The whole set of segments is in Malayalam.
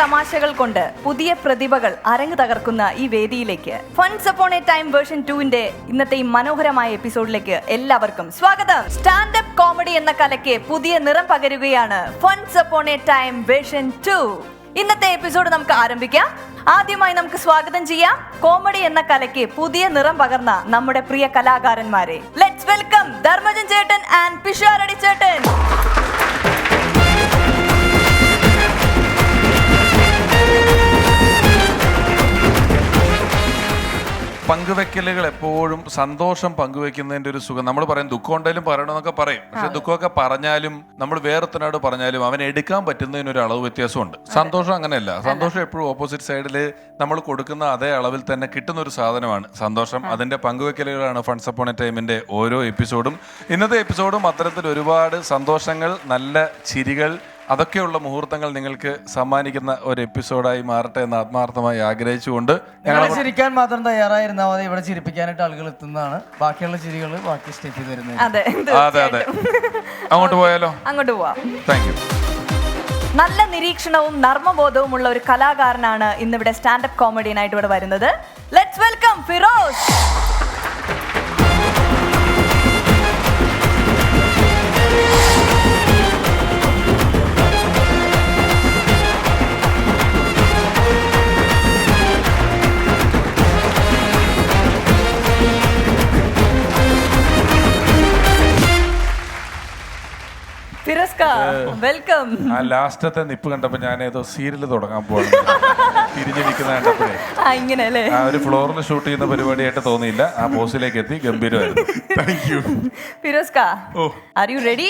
തമാശകൾ കൊണ്ട് പുതിയ പ്രതിഭകൾ അരങ്ങ് തകർക്കുന്ന ഈ വേദിയിലേക്ക് Funs Upon a Time version 2ന്റെ ഇന്നത്തെ ഈ മനോഹരമായ എപ്പിസോഡിലേക്ക് എല്ലാവർക്കും സ്വാഗതം. സ്റ്റാൻഡപ്പ് കോമഡി എന്ന കലയ്ക്ക് പുതിയ നിറം പകരുകയാണ് Funs Upon a Time version 2. ഇന്നത്തെ എപ്പിസോഡ് നമുക്ക് ആരംഭിക്കാം. ആദ്യമായി നമുക്ക് സ്വാഗതം ചെയ്യാം കോമഡി എന്ന കലയ്ക്ക് പുതിയ നിറം പകർന്ന നമ്മുടെ പ്രിയ കലാകാരന്മാരെ. ലെറ്റ്സ് വെൽക്കം ധർമ്മജൻ ചേട്ടൻ ആൻഡ് പിഷാരടി ചേട്ടൻ. പങ്കുവെക്കലുകൾ എപ്പോഴും സന്തോഷം പങ്കുവെക്കുന്നതിന്റെ ഒരു സുഖം. നമ്മൾ പറയും ദുഃഖം ഉണ്ടെങ്കിലും പറയണമെന്നൊക്കെ പറയും. പക്ഷെ ദുഃഖമൊക്കെ പറഞ്ഞാലും നമ്മൾ വേറൊരുത്തനോട് പറഞ്ഞാലും അവൻ എടുക്കാൻ പറ്റുന്നതിനൊരു അളവ് വ്യത്യാസമുണ്ട്. സന്തോഷം അങ്ങനെയല്ല. സന്തോഷം എപ്പോഴും ഓപ്പോസിറ്റ് സൈഡിൽ നമ്മൾ കൊടുക്കുന്ന അതേ അളവിൽ തന്നെ കിട്ടുന്ന ഒരു സാധനമാണ് സന്തോഷം. അതിന്റെ പങ്കുവെക്കലുകളാണ് ഫൺസ് അപ്പോൺ എ ടൈമിന്റെ ഓരോ എപ്പിസോഡും. ഇന്നത്തെ എപ്പിസോഡും അത്തരത്തിൽ ഒരുപാട് സന്തോഷങ്ങൾ, നല്ല ചിരികൾ, അതൊക്കെയുള്ള മുഹൂർത്തങ്ങൾ നിങ്ങൾക്ക് സമ്മാനിക്കുന്ന ഒരു എപ്പിസോഡായി മാറട്ടെ എന്ന് ആത്മാർത്ഥമായി ആഗ്രഹിച്ചുകൊണ്ട് ചിരിക്കാൻ മാത്രം തയ്യാറായിരുന്നാൽ മതി. ഇവിടെ ചിരിപ്പിക്കാനായിട്ട് ആളുകൾ എത്തുന്നതാണ്. ബാക്കിയുള്ള ചിരികൾ ബാക്കി സ്റ്റേജിൽ വരുന്നത്. അതെ അതെ, അങ്ങോട്ട് പോയാലോ? അങ്ങോട്ട് പോവാം. Thank you. നല്ല നിരീക്ഷണവും നർമ്മബോധവുമുള്ള ഒരു കലാകാരനാണ് ഇന്നിവിടെ സ്റ്റാൻഡപ്പ് കോമഡിയനായിട്ട് ഇവിടെ വരുന്നത്. Let's welcome Firoz. വെൽക്കം. ആ ലാസ്റ്റത്തെ നിപ്പ് കണ്ടപ്പോ ഞാൻ ഏതോ സീരിയൽ തുടങ്ങാൻ പോവാണ്. തിരിഞ്ഞു നിൽക്കുന്ന കണ്ടപ്പോഴേ ആ ഒരു ഫ്ലോറിൽ ഷൂട്ട് ചെയ്യുന്ന പരിപാടിയായിട്ട് തോന്നിയില്ല. ആ പോസിലേക്ക് എത്തി. ഗംഭീരമായിരുന്നു. Thank you. ഫിറോസ്ക, ആർ യു റെഡി?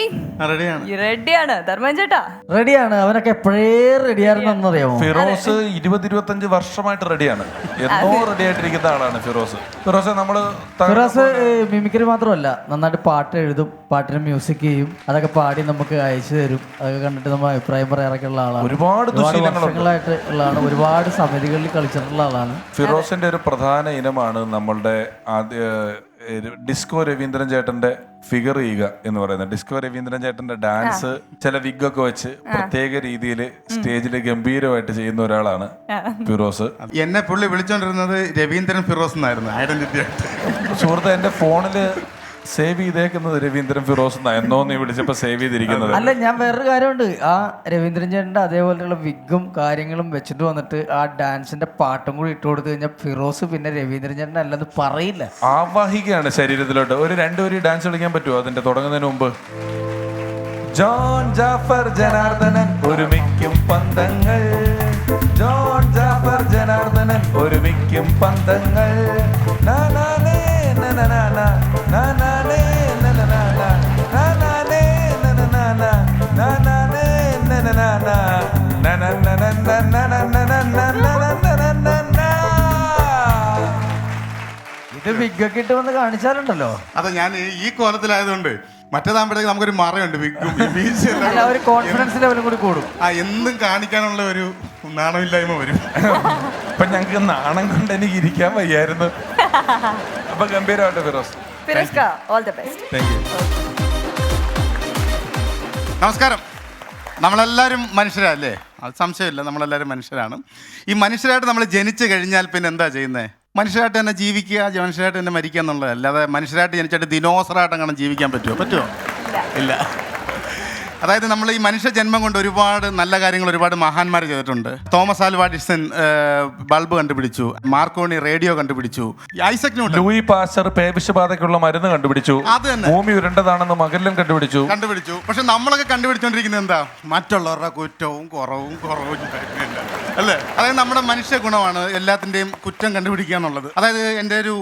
റെഡിയാണ്. ധർമ്മൻ ചേട്ടാ റെഡിയാണ്. അവനൊക്കെ എപ്പോഴേ റെഡിയായിരുന്നു അറിയാമോ? ഫിറോസ് 20-25 വർഷമായിട്ട് റെഡിയാണ്. എന്നോ റെഡി ആയിട്ടിരിക്കുന്ന ആളാണ് ഫിറോസ്. ഫിറോസ് മിമിക്രി മാത്രമല്ല, നന്നായിട്ട് പാട്ട് എഴുതും, പാട്ടിന് മ്യൂസിക് ചെയ്യും, അതൊക്കെ പാടി നമുക്ക് അയച്ചു തരും. അതൊക്കെ കണ്ടിട്ട് നമ്മൾ അഭിപ്രായം പറയാറൊക്കെ ഉള്ള ആളാണ്. ഒരുപാട് വർഷങ്ങളായിട്ട് ഉള്ളതാണ്. ഒരുപാട് സമിതികളിൽ കളിച്ചിട്ടുള്ള ആളാണ്. ഫിറോസിന്റെ ഒരു പ്രധാന ഇനമാണ് നമ്മളുടെ ഡിസ്കോ രവീന്ദ്രൻ ചേട്ടന്റെ ഫിഗർ ചെയ്യുക എന്ന് പറയുന്നത്. ഡിസ്കോ രവീന്ദ്രൻ ചേട്ടന്റെ ഡാൻസ് ചില വിഗൊക്കെ വെച്ച് പ്രത്യേക രീതിയിൽ സ്റ്റേജിൽ ഗംഭീരമായിട്ട് ചെയ്യുന്ന ഒരാളാണ് ഫിറോസ്. എന്നെ പുള്ളി വിളിച്ചോണ്ടിരുന്നത് രവീന്ദ്രൻ ഫിറോസ് എന്നായിരുന്നു ഐഡന്റിറ്റി ആയിട്ട്. സുഹൃത്ത്, എന്റെ ഫോണില് സേവ് ചെയ്തേക്കുന്നത് രവീന്ദ്രൻ ഫിറോസ് എന്നാ. എന്നോ നീ വിളിച്ചപ്പോ സേവ് ചെയ്തിരിക്കുന്നത്. അല്ല, ഞാൻ വേറൊരു കാര്യമുണ്ട്. ആ രവീന്ദ്രൻ ചേട്ടൻ്റെ അതേപോലെയുള്ള വിഗും കാര്യങ്ങളും വെച്ചിട്ട് വന്നിട്ട് ആ ഡാൻസിന്റെ പാട്ടും കൂടി ഇട്ട് കൊടുത്തു കഴിഞ്ഞാൽ ഫിറോസ് പിന്നെ രവീന്ദ്രൻ ചേട്ടൻ അല്ലെന്ന് പറയില്ല. ആവാഹികയാണ് ശരീരത്തിലോട്ട്. ഒരു 2 വരി ഡാൻസ് കളിക്കാൻ പറ്റുമോ അതിന്റെ തുടങ്ങുന്നതിന് മുമ്പ്? ജോൺ ജാഫർ ജനാർദ്ദനൻ ഒരുമിക്കും പന്തങ്ങൾ, ജോൺ ജാഫർ ജനാർദ്ദനൻ ഒരുമിക്കും പന്തങ്ങൾ, ഇത് വിഗൊക്കെ ഇട്ട് വന്ന് കാണിച്ചാലുണ്ടല്ലോ. അതെ, ഞാൻ ഈ കോലത്തിലായതുകൊണ്ട് മറ്റേതാകുമ്പോഴേക്ക് നമുക്കൊരു മറയുണ്ട്. ഒരു കോൺഫിഡൻസ് ലെവലും കൂടി കൂടും. എന്നും കാണിക്കാനുള്ള ഒരു നാണമില്ലായ്മ വരും. അപ്പൊ ഞങ്ങക്ക് നാണം കൊണ്ട് എനിക്ക് ഇരിക്കാൻ വയ്യായിരുന്നു. അപ്പൊ ഗംഭീരമായിട്ട് ഫിറോസ്. നമസ്കാരം. നമ്മളെല്ലാവരും മനുഷ്യരല്ലേ? അത് സംശയമില്ല, നമ്മളെല്ലാവരും മനുഷ്യരാണ്. ഈ മനുഷ്യരായിട്ട് നമ്മൾ ജനിച്ചു കഴിഞ്ഞാൽ പിന്നെ എന്താ ചെയ്യുന്നത്? മനുഷ്യരായിട്ട് തന്നെ ജീവിക്കുക, മനുഷ്യരായിട്ട് തന്നെ മരിക്കുക എന്നുള്ളത്. അല്ലാതെ മനുഷ്യരായിട്ട് ജനിച്ചിട്ട് ദിനോസറായിട്ട് അങ്ങനെ ജീവിക്കാൻ പറ്റുമോ? ഇല്ല. അതായത് നമ്മൾ ഈ മനുഷ്യ ജന്മം കൊണ്ട് ഒരുപാട് നല്ല കാര്യങ്ങൾ ഒരുപാട് മഹാന്മാർ ചെയ്തിട്ടുണ്ട്. തോമസ് ആൽവാ എഡിസൺ ബൾബ് കണ്ടുപിടിച്ചു. മാർക്കോണി റേഡിയോ കണ്ടുപിടിച്ചു. ഐസക് ന്യൂട്ടൻ, ലൂയി പാസ്റ്റർ പേവിഷബാധയ്ക്കുള്ള മരുന്ന് കണ്ടുപിടിച്ചു. അത് തന്നെ. ഭൂമി ഉരുണ്ടതാണെന്ന് മകല്ലൻ കണ്ടുപിടിച്ചു. പക്ഷെ നമ്മളൊക്കെ കണ്ടുപിടിച്ചോണ്ടിരിക്കുന്നത് എന്താ? മറ്റുള്ളവരുടെ കുറ്റവും കുറവും അല്ലേ? അതായത് നമ്മുടെ മനുഷ്യ ഗുണമാണ് എല്ലാത്തിൻ്റെയും കുറ്റം കണ്ടുപിടിക്കുക എന്നുള്ളത്. അതായത് എൻ്റെ ഒരു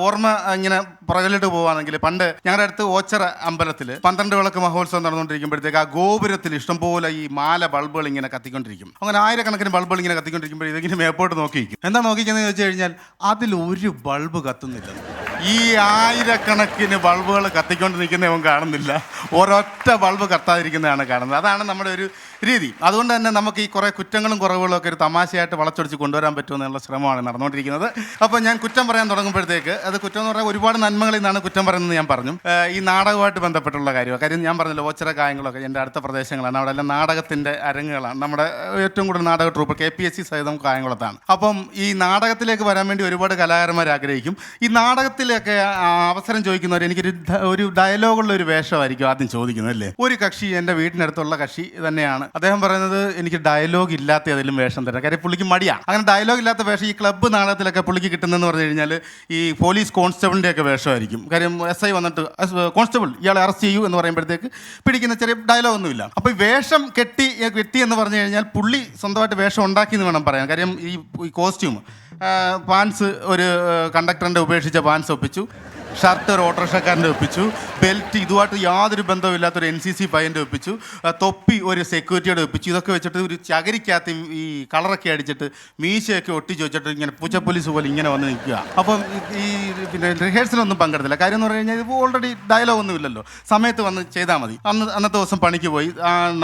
ഓർമ്മ ഇങ്ങനെ പുറകിലോട്ട് പോവുകയാണെങ്കിൽ, പണ്ട് ഞങ്ങളുടെ അടുത്ത് ഓച്ചറ അമ്പലത്തിൽ 12 വിളക്ക് മഹോത്സവം നടന്നുകൊണ്ടിരിക്കുമ്പോഴത്തേക്ക് ആ ഗോപുരത്തിൽ ഇഷ്ടംപോലെ ഈ മാല ബൾബുകൾ ഇങ്ങനെ കത്തിക്കൊണ്ടിരിക്കും. അങ്ങനെ ആയിരക്കണക്കിന് ബൾബുകൾ ഇങ്ങനെ കത്തിക്കൊണ്ടിരിക്കുമ്പോൾ ഇതിങ്ങനെ മേപ്പോട്ട് നോക്കിയിരിക്കും. എന്താ നോക്കിക്കുന്നത് ചോദിച്ചു കഴിഞ്ഞാൽ അതിലൊരു ബൾബ് കത്തുന്നില്ല. ഈ ആയിരക്കണക്കിന് ബൾബുകൾ കത്തിക്കൊണ്ട് നിൽക്കുന്നവൻ കാണുന്നില്ല. ഒരൊറ്റ ബൾബ് കത്താതിരിക്കുന്നതാണ് കാണുന്നത്. അതാണ് നമ്മുടെ ഒരു രീതി. അതുകൊണ്ട് തന്നെ നമുക്ക് ഈ കുറേ കുറ്റങ്ങളും കുറവുകളും ഒക്കെ ഒരു തമാശയായിട്ട് വളച്ചൊടിച്ച് കൊണ്ടുവരാൻ പറ്റുമെന്നുള്ള ശ്രമമാണ് നടന്നുകൊണ്ടിരിക്കുന്നത്. അപ്പോൾ ഞാൻ കുറ്റം പറയാൻ തുടങ്ങുമ്പോഴത്തേക്ക് അത് കുറ്റം എന്ന് പറഞ്ഞാൽ ഒരുപാട് നന്മകളിൽ നിന്നാണ് കുറ്റം പറയുന്നത് ഞാൻ പറഞ്ഞു. ഈ നാടകമായിട്ട് ബന്ധപ്പെട്ടുള്ള കാര്യം ഞാൻ പറഞ്ഞല്ലോ, ഓച്ചിറ കായങ്ങളൊക്കെ എൻ്റെ അടുത്ത പ്രദേശങ്ങളാണ്. അവിടെ എല്ലാം നാടകത്തിൻ്റെ അരങ്ങുകളാണ്. നമ്മുടെ ഏറ്റവും കൂടുതൽ നാടക ട്രൂപ്പ് KPSC സഹിതം കായംകുളത്താണ്. അപ്പം ഈ നാടകത്തിലേക്ക് വരാൻ വേണ്ടി ഒരുപാട് കലാകാരന്മാർ ആഗ്രഹിക്കും. ഈ നാടകത്തിലൊക്കെ അവസരം ചോദിക്കുന്നവർ ഒരു ഡയലോഗുള്ള ഒരു വേഷമായിരിക്കും ആദ്യം ചോദിക്കുന്നത് അല്ലേ. ഒരു കക്ഷി എൻ്റെ വീട്ടിനടുത്തുള്ള കക്ഷി തന്നെയാണ്. അദ്ദേഹം പറയുന്നത് എനിക്ക് ഡയലോഗ് ഇല്ലാത്ത ഏതെങ്കിലും വേഷം തരാം. കാര്യം പുള്ളിക്ക് മടിയാണ്. അങ്ങനെ ഡയലോഗ് ഇല്ലാത്ത വേഷം ഈ ക്ലബ്ബ് നാടകത്തിലൊക്കെ പുള്ളിക്ക് കിട്ടുന്നതെന്ന് പറഞ്ഞു കഴിഞ്ഞാൽ ഈ പോലീസ് കോൺസ്റ്റബിളിൻ്റെ ഒക്കെ വേഷമായിരിക്കും. കാര്യം SI വന്നിട്ട് കോൺസ്റ്റബിൾ ഇയാളെ അറസ്റ്റ് ചെയ്യൂ എന്ന് പറയുമ്പോഴത്തേക്ക് പിടിക്കുന്ന ചെറിയ ഡയലോഗൊന്നുമില്ല. അപ്പോൾ ഈ വേഷം കെട്ടി എന്ന് പറഞ്ഞു കഴിഞ്ഞാൽ പുള്ളി സ്വന്തമായിട്ട് വേഷം ഉണ്ടാക്കി എന്ന് വേണം പറയാൻ. കാര്യം ഈ കോസ്റ്റ്യൂം പാൻസ് ഒരു കണ്ടക്ടറിൻ്റെ ഉപേക്ഷിച്ച പാൻസ് ഒപ്പിച്ചു, ഷർട്ട് ഒരു ഓട്ടോറിക്ഷക്കാരൻ്റെ ഒപ്പിച്ചു, ബെൽറ്റ് ഇതുമായിട്ട് യാതൊരു ബന്ധമില്ലാത്തൊരു NCC പയ്യൻ്റെ ഒപ്പിച്ചു, തൊപ്പി ഒരു സെക്യൂരിറ്റിയുടെ ഒപ്പിച്ചു. ഇതൊക്കെ വെച്ചിട്ട് ഒരു ചകരിക്കകത്ത് ഈ കളറൊക്കെ അടിച്ചിട്ട് മീശയൊക്കെ ഒട്ടിച്ച് വെച്ചിട്ട് ഇങ്ങനെ പൂച്ചപ്പോലീസ് പോലെ ഇങ്ങനെ വന്ന് നിൽക്കുക. അപ്പം ഈ പിന്നെ റിഹേഴ്സലൊന്നും പങ്കെടുത്തില്ല. കാര്യം എന്ന് പറഞ്ഞു കഴിഞ്ഞാൽ ഇത് ഓൾറെഡി ഡയലോഗ് ഒന്നും ഇല്ലല്ലോ, സമയത്ത് വന്ന് ചെയ്താൽ മതി. അന്നത്തെ ദിവസം പണിക്ക് പോയി,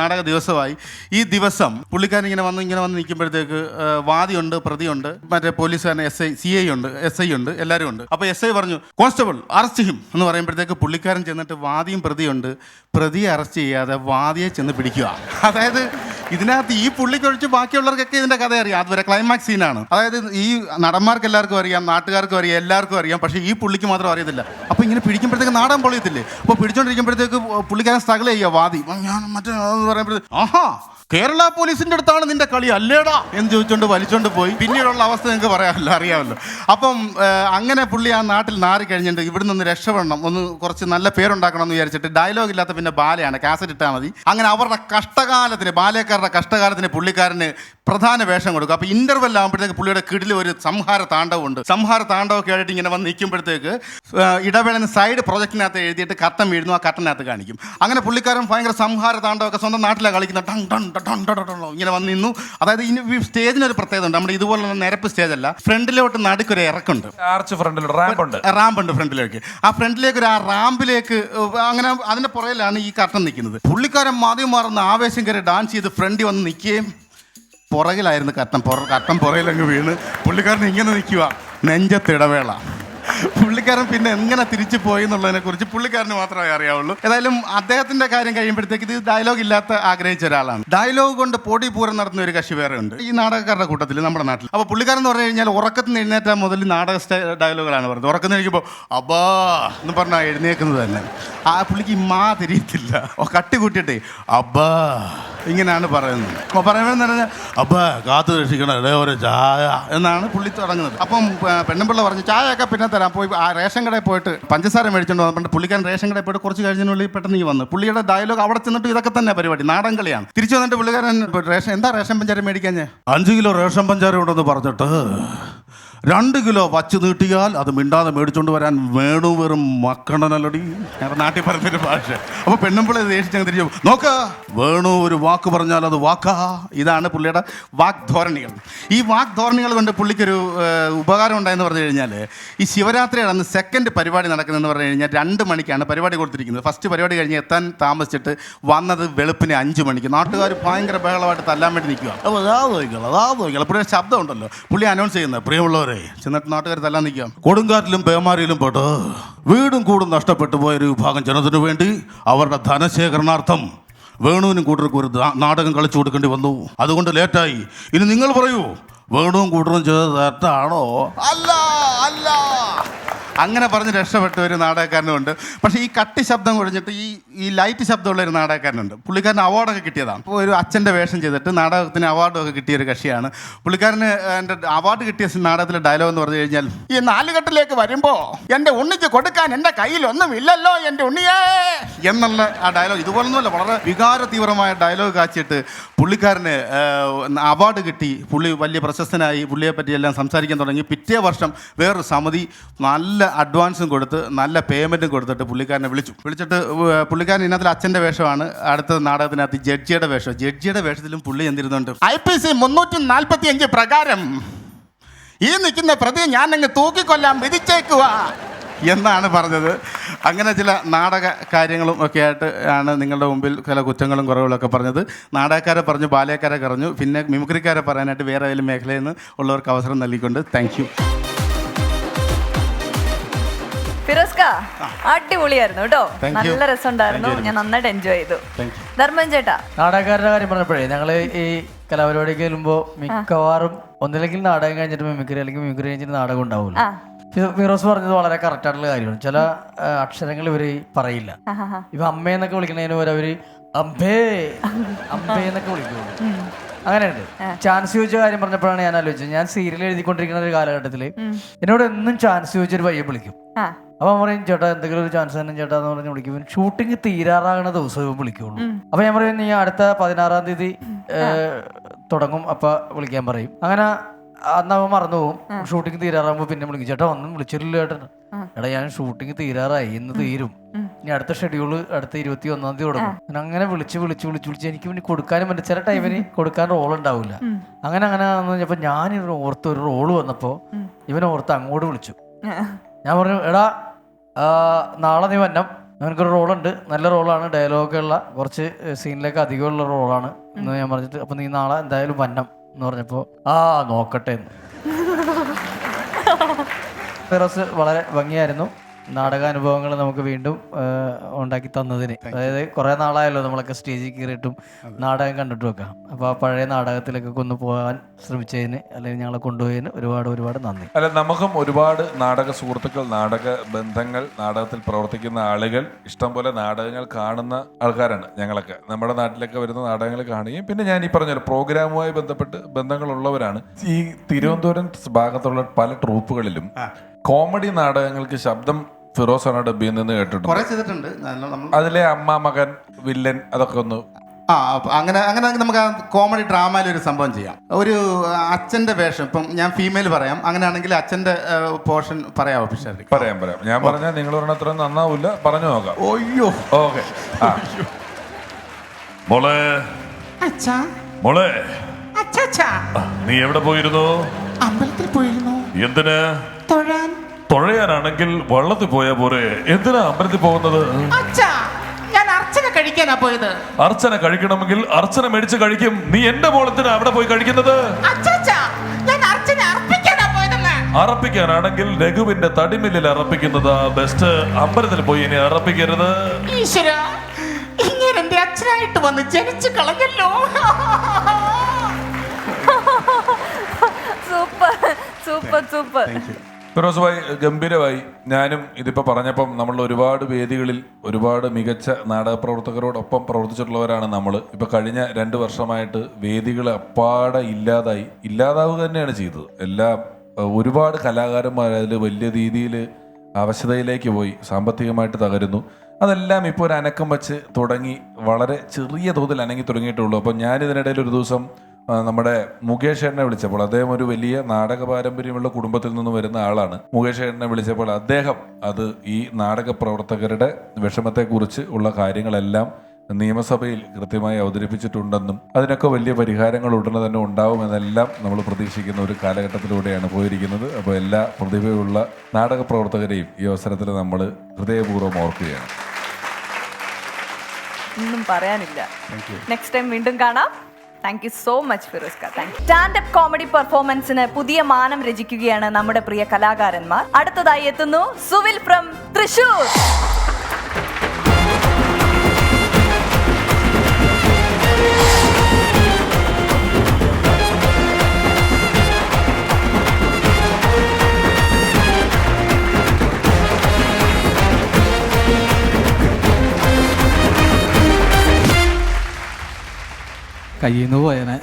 നാടക ദിവസമായി. ഈ ദിവസം പുള്ളിക്കാരൻ ഇങ്ങനെ വന്ന് നിൽക്കുമ്പോഴത്തേക്ക് വാദിയുണ്ട്, പ്രതിയുണ്ട്, മറ്റേ പോലീസുകാരൻ CI ഉണ്ട്, SI ഉണ്ട്, എല്ലാവരും ഉണ്ട്. അപ്പോൾ SI പറഞ്ഞു കോൺസ്റ്റബിൾ അറസ്റ്റ് ചെയ്യും എന്ന് പറയുമ്പോഴത്തേക്ക് പുള്ളിക്കാരൻ ചെന്നിട്ട് വാദിയും പ്രതിയുണ്ട്, പ്രതിയെ അറസ്റ്റ് ചെയ്യാതെ വാദിയെ ചെന്ന് പിടിക്കുക. അതായത് ഇതിനകത്ത് ഈ പുള്ളിക്കൊഴിച്ച് ബാക്കിയുള്ളവർക്കൊക്കെ ഇതിൻ്റെ കഥ അറിയാം. അതുവരെ ക്ലൈമാക്സ് സീനാണ്. അതായത് ഈ നടന്മാർക്ക് എല്ലാവർക്കും അറിയാം, നാട്ടുകാർക്കും അറിയാം, എല്ലാവർക്കും അറിയാം. പക്ഷേ ഈ പുള്ളിക്ക് മാത്രം അറിയത്തില്ല. അപ്പോൾ ഇങ്ങനെ പിടിക്കുമ്പോഴത്തേക്ക് നാടൻ പൊളിയത്തില്ലേ. അപ്പോൾ പിടിച്ചോണ്ടിരിക്കുമ്പോഴത്തേക്ക് പുള്ളിക്കാരൻ സ്ട്രഗിൾ ചെയ്യുക. വാദി ഞാൻ മറ്റേ പറയുമ്പോഴത്തേക്ക് ആഹാ കേരള പോലീസിന്റെ അടുത്താണ് നിന്റെ കളി അല്ലേടാ എന്ന് ചോദിച്ചുകൊണ്ട് വലിച്ചോണ്ട് പോയി. പിന്നീടുള്ള അവസ്ഥ നിങ്ങൾക്ക് പറയാമല്ലോ, അറിയാമല്ലോ. അപ്പം അങ്ങനെ പുള്ളി ആ നാട്ടിൽ നാറി കഴിഞ്ഞിട്ട് ഇവിടെ നിന്ന് രക്ഷപ്പെടണം, ഒന്ന് കുറച്ച് നല്ല പേരുണ്ടാക്കണം എന്ന് വിചാരിച്ചിട്ട് ഡയലോഗ് ഇല്ലാത്ത പിന്നെ ബാലയാണ്, കാസറ്റ് ഇട്ടാൽ മതി. അങ്ങനെ അവരുടെ കഷ്ടകാലത്തിന്, ബാലക്കാരുടെ കഷ്ടകാലത്തിന് പുള്ളിക്കാരന് പ്രധാന വേഷം കൊടുക്കും. അപ്പോൾ ഇന്റർവെൽ ആകുമ്പോഴത്തേക്ക് പുള്ളിയുടെ കിടിൽ ഒരു സംഹാര താണ്ഡവമുണ്ട്. സംഹാര താണ്ഡവമൊക്കെ ആയിട്ട് ഇങ്ങനെ വന്ന് നിൽക്കുമ്പോഴത്തേക്ക് ഇടവേളന് സൈഡ് പ്രൊജക്റ്റിനകത്ത് എഴുതിയിട്ട് കട്ടൻ വീഴുന്നു, ആ കട്ടനകത്ത് കാണിക്കും. അങ്ങനെ പുള്ളിക്കാരൻ ഭയങ്കര സംഹാര താണ്ഡവമൊക്കെ സ്വന്തം നാട്ടിലാണ് കളിക്കുന്നത്. ഇങ്ങനെ വന്ന് നിന്നു. അതായത് ഈ സ്റ്റേജിനൊരു പ്രത്യേകത ഉണ്ട്. നമ്മുടെ ഇതുപോലുള്ള നിരപ്പ് സ്റ്റേജല്ല, ഫ്രണ്ടിലോട്ട് നടുക്കൊരു ഇറക്കുണ്ട്, റാമ്പുണ്ട് ഫ്രണ്ടിലേക്ക്. ആ ഫ്രണ്ടിലേക്ക് ആ റാമ്പിലേക്ക് അങ്ങനെ അതിന്റെ പുറയിലാണ് ഈ കട്ടൻ നിൽക്കുന്നത്. പുള്ളിക്കാരൻ മാറി മാറുന്ന ആവേശം കയറി ഡാൻസ് ചെയ്ത് ഫ്രണ്ടിൽ വന്ന് നിൽക്കുകയും പുറകിലായിരുന്നു കട്ടൻ പുറകിലങ്ങ് വീണ് പുള്ളിക്കാരൻ ഇങ്ങനെ നിൽക്കുക, നെഞ്ചത്തിടവേള. പുള്ളിക്കാരൻ പിന്നെ എങ്ങനെ തിരിച്ചു പോയി എന്നുള്ളതിനെ കുറിച്ച് പുള്ളിക്കാരന് മാത്രമേ അറിയാവുള്ളൂ. ഏതായാലും അദ്ദേഹത്തിന്റെ കാര്യം കഴിയുമ്പോഴത്തേക്ക് ഇത് ഡയലോഗ് ഇല്ലാത്ത ആഗ്രഹിച്ച ഒരാളാണ്. ഡയലോഗ് കൊണ്ട് പൊടി പൂരം നടത്തുന്ന ഒരു കക്ഷി വേറെ ഉണ്ട് ഈ നാടകക്കാരുടെ കൂട്ടത്തിൽ നമ്മുടെ നാട്ടിൽ. അപ്പോൾ പുള്ളിക്കാരൻ എന്ന് പറഞ്ഞു കഴിഞ്ഞാൽ ഉറക്കത്തിന് എഴുന്നേറ്റാൽ മുതൽ നാടക ഡയലോഗുകളാണ് പറയുന്നത്. ഉറക്കത്തിന് എഴുതിയപ്പോൾ അബ്ബാ എന്ന് പറഞ്ഞാൽ എഴുന്നേക്കുന്നത് തന്നെ. ആ പുള്ളിക്ക് തിരിയത്തില്ല, കട്ടി കൂട്ടിയിട്ടേ അബ്ബാ ഇങ്ങനെയാണ് പറയുന്നത്. അപ്പോൾ പറയുമ്പോൾ പറഞ്ഞാൽ അബ്ബാ കാത്തു രക്ഷിക്കണം ഇടേ ഒരു ചായ എന്നാണ് പുള്ളി തുടങ്ങുന്നത്. അപ്പം പെണ്ണുമ്പിള്ള പറഞ്ഞു ചായയൊക്കെ പിന്നെ തരാം. പോയി ആ റേഷൻ കടയിൽ പോയിട്ട് പഞ്ചസാര മേടിച്ചുകൊണ്ട് വന്നിട്ട് പുള്ളിക്കാരൻ റേഷൻ കടയിൽ പോയിട്ട് കുറച്ച് കഴിഞ്ഞതിനുള്ളിൽ പെട്ടെന്ന് ഈ വന്നു. പുള്ളിയുടെ ഡയലോഗ് അവിടെ ചെന്നിട്ട് ഇതൊക്കെ തന്നെ പരിപാടി, നാടൻ കളിയാണ്. തിരിച്ചു വന്നിട്ട് പുള്ളിക്കാരൻ എന്താ റേഷൻ പഞ്ചാര മേടിക്കാൻ 5 കിലോ റേഷൻ പഞ്ചാര ഉണ്ടെന്ന് പറഞ്ഞിട്ട് 2 കിലോ വച്ച് നീട്ടിയാൽ അത് മിണ്ടാതെ മേടിച്ചോണ്ട് വരാൻ വേണു വെറും മക്കണനല്ലടി, ഞങ്ങളുടെ നാട്ടിൽ പറഞ്ഞൊരു ഭാഷ. അപ്പോൾ പെണ്ണുമ്പിളെ ദേഷിച്ചങ്ങ് തിരിച്ചു നോക്ക, വേണു ഒരു വാക്ക് പറഞ്ഞാൽ അത് വാക്കാ. ഇതാണ് പുള്ളിയുടെ വാഗ്ധോരണികൾ. ഈ വാഗ്ധോരണികൾ കൊണ്ട് പുള്ളിക്കൊരു ഉപകാരം ഉണ്ടായെന്ന് പറഞ്ഞു കഴിഞ്ഞാൽ ഈ ശിവരാത്രിയാണ് അന്ന് സെക്കൻഡ് പരിപാടി നടക്കുന്നതെന്ന് പറഞ്ഞു കഴിഞ്ഞാൽ 2 മണിക്കാണ് പരിപാടി കൊടുത്തിരിക്കുന്നത്. ഫസ്റ്റ് പരിപാടി കഴിഞ്ഞ് എത്താൻ താമസിച്ചിട്ട് വന്നത് വെളുപ്പിന് 5 മണിക്ക്. നാട്ടുകാർ ഭയങ്കര ബഹളമായിട്ട് തല്ലാൻ വേണ്ടി നിൽക്കുക. അപ്പോൾ അതാ നോക്കിയാൽ പുള്ളിയുടെ ശബ്ദം ഉണ്ടല്ലോ, പുള്ളി അനൗൺസ് ചെയ്യുന്നത് പ്രിയമുള്ളവരെ ചെന്നിട്ട് നാട്ടുകാർ തല്ലാൻ നിൽക്കാം. കൊടുങ്കാറ്റിലും പേമാരിയിലും പെട്ട് വീടും കൂടും നഷ്ടപ്പെട്ടു പോയൊരു വിഭാഗം ജനത്തിനു വേണ്ടി അവരുടെ ധനശേഖരണാർത്ഥം വേണുവിനും കൂട്ടർക്കും ഒരു നാടകം കളിച്ചു കൊടുക്കേണ്ടി വന്നു. അതുകൊണ്ട് ലേറ്റായി. ഇനി നിങ്ങൾ പറയൂ, വേണുവും കൂട്ടറും ചെയ്തത് തെറ്റാണോ? അല്ല അല്ല അങ്ങനെ പറഞ്ഞ് രക്ഷപ്പെട്ട ഒരു നാടകക്കാരനുണ്ട്. പക്ഷേ ഈ കട്ടി ശബ്ദം ഒഴിഞ്ഞിട്ട് ഈ ലൈറ്റ് ശബ്ദമുള്ള ഒരു നാടകക്കാരനുണ്ട്. പുള്ളിക്കാരന് അവാർഡൊക്കെ കിട്ടിയതാണ്. അപ്പോൾ ഒരു അച്ഛൻ്റെ വേഷം ചെയ്തിട്ട് നാടകത്തിന് അവാർഡൊക്കെ കിട്ടിയ ഒരു കക്ഷിയാണ്. പുള്ളിക്കാരന് എൻ്റെ അവാർഡ് കിട്ടിയ നാടകത്തിലെ ഡയലോഗ് എന്ന് പറഞ്ഞു കഴിഞ്ഞാൽ ഈ 4 കെട്ടിലേക്ക് വരുമ്പോൾ എൻ്റെ ഉണ്ണിക്ക് കൊടുക്കാൻ എൻ്റെ കയ്യിലൊന്നും ഇല്ലല്ലോ എൻ്റെ ഉണ്ണിയേ എന്നുള്ള ആ ഡയലോഗ്. ഇതുപോലൊന്നുമല്ല, വളരെ വികാര തീവ്രമായ ഡയലോഗ് കാച്ചിട്ട് പുള്ളിക്കാരന് അവാർഡ് കിട്ടി. പുള്ളി വലിയ പ്രശസ്തനായി. പുള്ളിയെ പറ്റി എല്ലാം സംസാരിക്കാൻ തുടങ്ങി. പിറ്റേ വർഷം വേറൊരു സമിതി നല്ല അഡ്വാൻസും കൊടുത്ത് നല്ല പേയ്മെൻറ്റും കൊടുത്തിട്ട് പുള്ളിക്കാരനെ വിളിച്ചിട്ട് പുള്ളിക്കാരൻ ഇതിനകത്തിൽ അച്ഛൻ്റെ വേഷമാണ്. അടുത്ത നാടകത്തിനകത്ത് ജഡ്ജിയുടെ വേഷം. ജഡ്ജിയുടെ വേഷത്തിലും പുള്ളി എന്തിരുന്നുണ്ട്, IPC 345 പ്രകാരം ഈ നിൽക്കുന്ന പ്രതി ഞാൻ അങ്ങ് തൂക്കിക്കൊല്ലാൻ വിധിച്ചേക്കുക എന്നാണ് പറഞ്ഞത്. അങ്ങനെ ചില നാടക കാര്യങ്ങളും ഒക്കെ ആയിട്ട് ആണ് നിങ്ങളുടെ മുമ്പിൽ ചില കുറ്റങ്ങളും കുറവുകളൊക്കെ പറഞ്ഞത്. നാടകക്കാരെ പറഞ്ഞു, ബാലയക്കാരെ പറഞ്ഞു, പിന്നെ മിമിക്രിക്കാരെ പറയാനായിട്ട് വേറെ ഏതെങ്കിലും മേഖലയിൽ നിന്ന് ഉള്ളവർക്ക് അവസരം നൽകിക്കൊണ്ട് താങ്ക് യു. ഫിറോസ്ക, അടിപൊളിയായിരുന്നു കേട്ടോ. Thank you. നല്ല രസമുണ്ടായിരുന്നു. ഞാൻ നന്നായിട്ട് എൻജോയ് ചെയ്തു. ധർമ്മൻ ചേട്ടാ, നാടകക്കാരുടെ കാര്യം പറഞ്ഞപ്പോഴേ ഞങ്ങള് ഈ കലാപരിപാടിക്ക് ചെല്ലുമ്പോൾ മിക്കവാറും ഒന്നില്ലെങ്കിൽ നാടകം കഴിഞ്ഞിട്ട് മിമിക്രി, അല്ലെങ്കിൽ മിമിക്രി കഴിഞ്ഞിട്ട് നാടകം ഉണ്ടാവില്ല. ഫിറോസ് പറഞ്ഞത് വളരെ കറക്റ്റ് ആയിട്ടുള്ള കാര്യമാണ്. ചില അക്ഷരങ്ങൾ ഇവര് പറയില്ല. ഇപ്പൊ അമ്മയെന്നൊക്കെ വിളിക്കുന്നതിന് പോലെ അവര് അമ്പേ അമ്പേ എന്നൊക്കെ വിളിക്കുള്ളൂ. അങ്ങനെയുണ്ട്. ചാൻസ് ചോദിച്ച കാര്യം പറഞ്ഞപ്പോഴാണ് ഞാൻ ആലോചിച്ചത്. ഞാൻ സീരിയൽ എഴുതിക്കൊണ്ടിരിക്കുന്ന ഒരു കാലഘട്ടത്തില് എന്നോട് എന്നും ചാൻസ് ചോദിച്ചൊരു പയ്യെ വിളിക്കും. അപ്പൊ പറയും ചേട്ടാ എന്തെങ്കിലും ഒരു ചാൻസ് തന്നെ ചേട്ടാ എന്ന് പറഞ്ഞ് വിളിക്കും. ഷൂട്ടിംഗ് തീരാറാകണ ദിവസവും വിളിക്കുള്ളൂ. അപ്പൊ ഞാൻ പറയും നീ അടുത്ത 16-ാം തീയതി തുടങ്ങും, അപ്പൊ വിളിക്കാൻ പറയും. അങ്ങനെ അന്ന് അവൻ മറന്നു പോകും. ഷൂട്ടിംഗ് തീരാറാകുമ്പോ പിന്നെ വിളിക്കും, ചേട്ടാ ഒന്നും വിളിച്ചിട്ടില്ല ചേട്ടൻ. എടാ ഞാൻ ഷൂട്ടിംഗ് തീരാറായി, ഇന്ന് തീരും, ഇനി അടുത്ത ഷെഡ്യൂള് അടുത്ത 21-ാം തീയതി തുടങ്ങും. അങ്ങനെ വിളിച്ച് എനിക്ക് പിന്നെ കൊടുക്കാനും പറ്റും. ചില ടൈമിന് കൊടുക്കാൻ റോൾ ഉണ്ടാവില്ല. അങ്ങനെ കഴിഞ്ഞപ്പോ ഞാൻ ഓർത്ത് ഒരു റോള് വന്നപ്പോ ഇവനെ ഓർത്ത് അങ്ങോട്ട് വിളിച്ചു. ഞാൻ പറഞ്ഞു എടാ നാളെ നീ വന്നം, നിനക്കൊരു റോളുണ്ട്, നല്ല റോളാണ്, ഡയലോഗൊക്കെ ഉള്ള കുറച്ച് സീനിലേക്ക് അധികമുള്ള റോളാണ് എന്ന് ഞാൻ പറഞ്ഞിട്ട്, അപ്പൊ നീ നാളെ എന്തായാലും വന്നം എന്ന് പറഞ്ഞപ്പോ നോക്കട്ടെ എന്ന്. ഫിറോസ് വളരെ ഭംഗിയായിരുന്നു. നാടകാനുഭവങ്ങൾ നമുക്ക് വീണ്ടും ഉണ്ടാക്കി തന്നതിന്. അതായത് കുറെ നാളായല്ലോ നമ്മളൊക്കെ സ്റ്റേജിൽ കയറിയിട്ടും നാടകം കണ്ടിട്ടും ഒക്കെ. അപ്പോൾ ആ പഴയ നാടകത്തിലേക്കൊക്കെ ഒന്ന് പോകാൻ ശ്രമിച്ചതിന്, അല്ലെങ്കിൽ ഞങ്ങളെ കൊണ്ടുപോയതിന് ഒരുപാട് നന്ദി. അല്ല, നമുക്കും ഒരുപാട് നാടക സുഹൃത്തുക്കൾ, നാടക ബന്ധങ്ങൾ, നാടകത്തിൽ പ്രവർത്തിക്കുന്ന ആളുകൾ, ഇഷ്ടംപോലെ നാടകങ്ങൾ കാണുന്ന ആൾക്കാരാണ് ഞങ്ങളൊക്കെ. നമ്മുടെ നാട്ടിലൊക്കെ വരുന്ന നാടകങ്ങൾ കാണുകയും പിന്നെ ഞാൻ ഈ പറഞ്ഞ പ്രോഗ്രാമുമായി ബന്ധപ്പെട്ട് ബന്ധങ്ങളുള്ളവരാണ്. ഈ തിരുവനന്തപുരം ഭാഗത്തുള്ള പല ട്രൂപ്പുകളിലും കോമഡി നാടകങ്ങൾക്ക് ശബ്ദം ഫിറോസാണ് ഡബിയിൽ നിന്ന് കേട്ടിട്ടുണ്ട്. അതിലെ അമ്മ, മകൻ, വില്ലൻ, അതൊക്കെ ഒന്ന് അങ്ങനെ നമുക്ക് ആ കോമഡി ഡ്രാമയിൽ ഒരു സംഭവം ചെയ്യാം. ഒരു അച്ഛന്റെ വേഷം, ഇപ്പം ഞാൻ ഫീമെയിൽ പറയാം, അങ്ങനെയാണെങ്കിൽ അച്ഛന്റെ പോർഷൻ പറയാമോ? പറയാം. ഞാൻ പറഞ്ഞാൽ നിങ്ങൾ പറഞ്ഞ അത്ര നന്നാവൂല, പറഞ്ഞു നോക്കാം. ഓയ്യോ, ഓക്കെ. മോളെ മോളെ, നീ എവിടെ പോയിരുന്നു? അമ്പലത്തിൽ പോയിരുന്നു. എന്തിന്? തൊഴാൻ. തൊഴയാനാണെങ്കിൽ വള്ളത്തിൽ പോയാ പോരെ, എന്തിനാ അമ്പലത്തിൽ പോകുന്നത്? അച്ഛാ, ഞാൻ അർച്ചന കഴിക്കാനാ പോയത്. അർച്ചന കഴിക്കണമെങ്കിൽ അർച്ചന മേടിച്ച് കഴിക്കും. നീ എന്റെ മോളത്തിന് അവിടെ പോയി കഴിക്കുന്നത്? അച്ഛാ, ഞാൻ അർച്ചന അർപ്പിക്കാനാ പോയതെന്ന്. അറപ്പിക്കാനാണെങ്കിൽ രഘുവിന്റെ തടിമില്ലിൽ അറപ്പിക്കുന്നതാ ബെസ്റ്റ്. അമ്പലത്തിൽ പോയി ഇനി അറപ്പിക്കരുത്. ഈശ്വര, ഇങ്ങനെ എന്റെ അച്ഛനായിട്ട് വന്ന് ജനിച്ചു കളഞ്ഞല്ലോ. സൂപ്പർ. ഫിറോസ് ഭായി, ഗംഭീരമായി. ഞാനും ഇതിപ്പോ പറഞ്ഞപ്പം നമ്മൾ ഒരുപാട് വേദികളിൽ ഒരുപാട് മികച്ച നാടക പ്രവർത്തകരോടൊപ്പം പ്രവർത്തിച്ചിട്ടുള്ളവരാണ് നമ്മൾ. ഇപ്പൊ കഴിഞ്ഞ 2 വർഷമായിട്ട് വേദികൾ അപ്പാടെ ഇല്ലാതാവുക തന്നെയാണ് ചെയ്തത്. ഒരുപാട് കലാകാരന്മാർ അതിൽ വലിയ രീതിയിൽ അവശതയിലേക്ക് പോയി, സാമ്പത്തികമായിട്ട് തകരുന്നു. അതെല്ലാം ഇപ്പോൾ ഒരു അനക്കം വെച്ച് തുടങ്ങി, വളരെ ചെറിയ തോതിൽ അനങ്ങി തുടങ്ങിയിട്ടുള്ളൂ. അപ്പം ഞാനിതിനിടയിൽ ഒരു ദിവസം നമ്മുടെ മുകേഷ് ഏട്ടനെ വിളിച്ചപ്പോൾ, അദ്ദേഹം ഒരു വലിയ നാടക പാരമ്പര്യമുള്ള കുടുംബത്തിൽ നിന്ന് വരുന്ന ആളാണ്. മുകേഷ് ഏട്ടനെ വിളിച്ചപ്പോൾ അദ്ദേഹം ഈ നാടക പ്രവർത്തകരുടെ വിഷമത്തെക്കുറിച്ച് ഉള്ള കാര്യങ്ങളെല്ലാം നിയമസഭയിൽ കൃത്യമായി അവതരിപ്പിച്ചിട്ടുണ്ടെന്നും അതിനൊക്കെ വലിയ പരിഹാരങ്ങൾ ഉടനെ തന്നെ ഉണ്ടാവുമെന്നെല്ലാം നമ്മൾ പ്രതീക്ഷിക്കുന്ന ഒരു കാലഘട്ടത്തിലൂടെയാണ് പോയിരിക്കുന്നത്. അപ്പോൾ എല്ലാ പ്രതിഭയുള്ള നാടക പ്രവർത്തകരെയും ഈ അവസരത്തിൽ നമ്മൾ ഹൃദയപൂർവ്വം ഓർക്കുകയാണ്. ഒന്നും പറയാനില്ല. നെക്സ്റ്റ് ടൈം വീണ്ടും കാണാം. താങ്ക് യു സോ മച്ച് ഫിറോസ്ക. സ്റ്റാൻഡപ്പ് കോമഡി പെർഫോമൻസിന് പുതിയ മാനം രചിക്കുകയാണ് നമ്മുടെ പ്രിയ കലാകാരന്മാർ. അടുത്തതായി എത്തുന്നു സുവിൽ ഫ്രം തൃശൂർ. കയ്യിൽ നിന്ന് പോയനെ.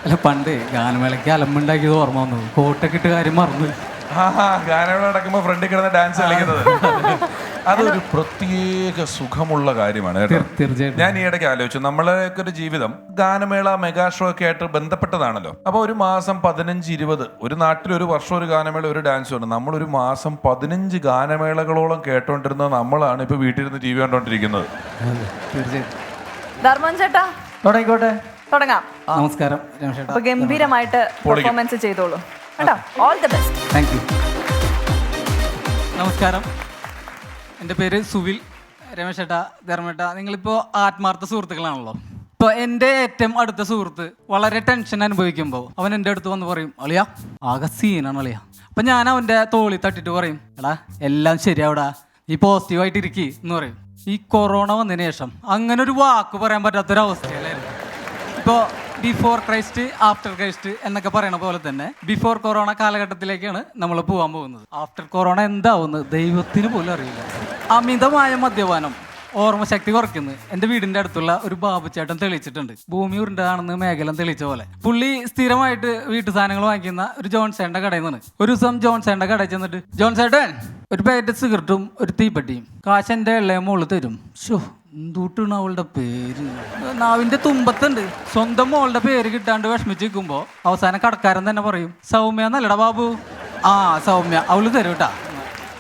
അല്ല, പണ്ട് ഗാനമേളയ്ക്ക് അലമ്പുണ്ടാക്കിയത് ഓർമ്മ വന്നു. കോട്ടൊക്കെ ഇട്ട് കാര്യം മറന്നു. ഗാനമേള നടക്കുമ്പോൾ ഫ്രണ്ടിൽ കിടന്ന് ഡാൻസ് കളിക്കുന്നത് അതൊരു പ്രത്യേക സുഖമുള്ള കാര്യമാണ് കേട്ടോ. തീർച്ചയായിട്ടും. ഞാൻ ഈ ഇടയ്ക്ക് ആലോചിച്ചു, നമ്മളൊക്കെ ഒരു ജീവിതം ഗാനമേള, മെഗാ ഷോ ഒക്കെ ആയിട്ട് ബന്ധപ്പെട്ടതാണല്ലോ. അപ്പൊ ഒരു മാസം 15-20, ഒരു നാട്ടിൽ ഒരു വർഷം ഒരു ഗാനമേള, ഒരു ഡാൻസ് ഉണ്ട്. നമ്മളൊരു മാസം 15 ഗാനമേളകളോളം കേട്ടോണ്ടിരുന്ന നമ്മളാണ് ഇപ്പൊ വീട്ടിലിരുന്ന് TV കണ്ടോണ്ടിരിക്കുന്നത്. തീർച്ചയായിട്ടും. ധർമ്മൻ ചേട്ടാ, തുടങ്ങാം. നമസ്കാരം. അപ്പൊ ഗംഭീരമായിട്ട് പെർഫോമൻസ് ചെയ്തോളൂ കേട്ടോ. All the best. Thank you. നമസ്കാരം, എൻ്റെ പേര് സുവിൽ. രമേശേട്ടാ, ധർമ്മേട്ടാ, നിങ്ങളിപ്പോൾ ആത്മാർത്ഥ സുഹൃത്തുക്കളാണല്ലോ. ഇപ്പോൾ എൻ്റെ ഏറ്റവും അടുത്ത സുഹൃത്ത് വളരെ ടെൻഷൻ അനുഭവിക്കുമ്പോൾ അവൻ എൻ്റെ അടുത്ത് വന്ന് പറയും, അളിയാ ആകെ സീനാണ് അളിയാ. അപ്പം ഞാൻ അവൻ്റെ തോളി തട്ടിട്ട് പറയും, എടാ എല്ലാം ശരിയാവിടാ, ഈ പോസിറ്റീവായിട്ട് ഇരിക്കുക എന്ന് പറയും. ഈ കൊറോണ വന്നതിന് ശേഷം അങ്ങനെ ഒരു വാക്ക് പറയാൻ പറ്റാത്തൊരവസ്ഥയിലായിരുന്നു. ഇപ്പോൾ ബിഫോർ ക്രൈസ്റ്റ് ആഫ്റ്റർ ക്രൈസ്റ്റ് എന്നൊക്കെ പറയണ പോലെ തന്നെ ബിഫോർ കൊറോണ കാലഘട്ടത്തിലേക്കാണ് നമ്മൾ പോകാൻ പോകുന്നത്. ആഫ്റ്റർ കൊറോണ എന്താവുന്നത് ദൈവത്തിന് പോലും അറിയില്ല. അമിതമായ മദ്യപാനം ഓർമ്മശക്തി കുറയ്ക്കുന്നു. എൻ്റെ വീടിൻ്റെ അടുത്തുള്ള ഒരു ബാബുച്ചേട്ടൻ തെളിയിച്ചിട്ടുണ്ട്. ഭൂമി ഉരുണ്ടാണെന്ന് മേഖല തെളിയിച്ച പോലെ. പുള്ളി സ്ഥിരമായിട്ട് വീട്ടു സാധനങ്ങൾ വാങ്ങിക്കുന്ന ഒരു ജോൺസേട്ടൻ്റെ കടയിൽ നിന്നാണ്. ഒരു ദിവസം ജോൺസേട്ടൻ്റെ കടയിൽ ചെന്നിട്ട്, ജോൺസേട്ടൻ ഒരു പാക്കറ്റ് സിഗരറ്റും ഒരു തീപ്പെട്ടിയും കാശ് എൻ്റെ ഇളയ മോള് തരും. ഷോ എന്തൂട്ടാണ് അവളുടെ പേര്, നാവിൻ്റെ തുമ്പത്തുണ്ട്. സ്വന്തം മോളുടെ പേര് കിട്ടാണ്ട് വിഷമിച്ച് നിൽക്കുമ്പോൾ അവസാനം കടക്കാരൻ തന്നെ പറയും, സൗമ്യ എന്നല്ലടാ ബാബു. ആ സൗമ്യ, അവള് തരും കേട്ടാ.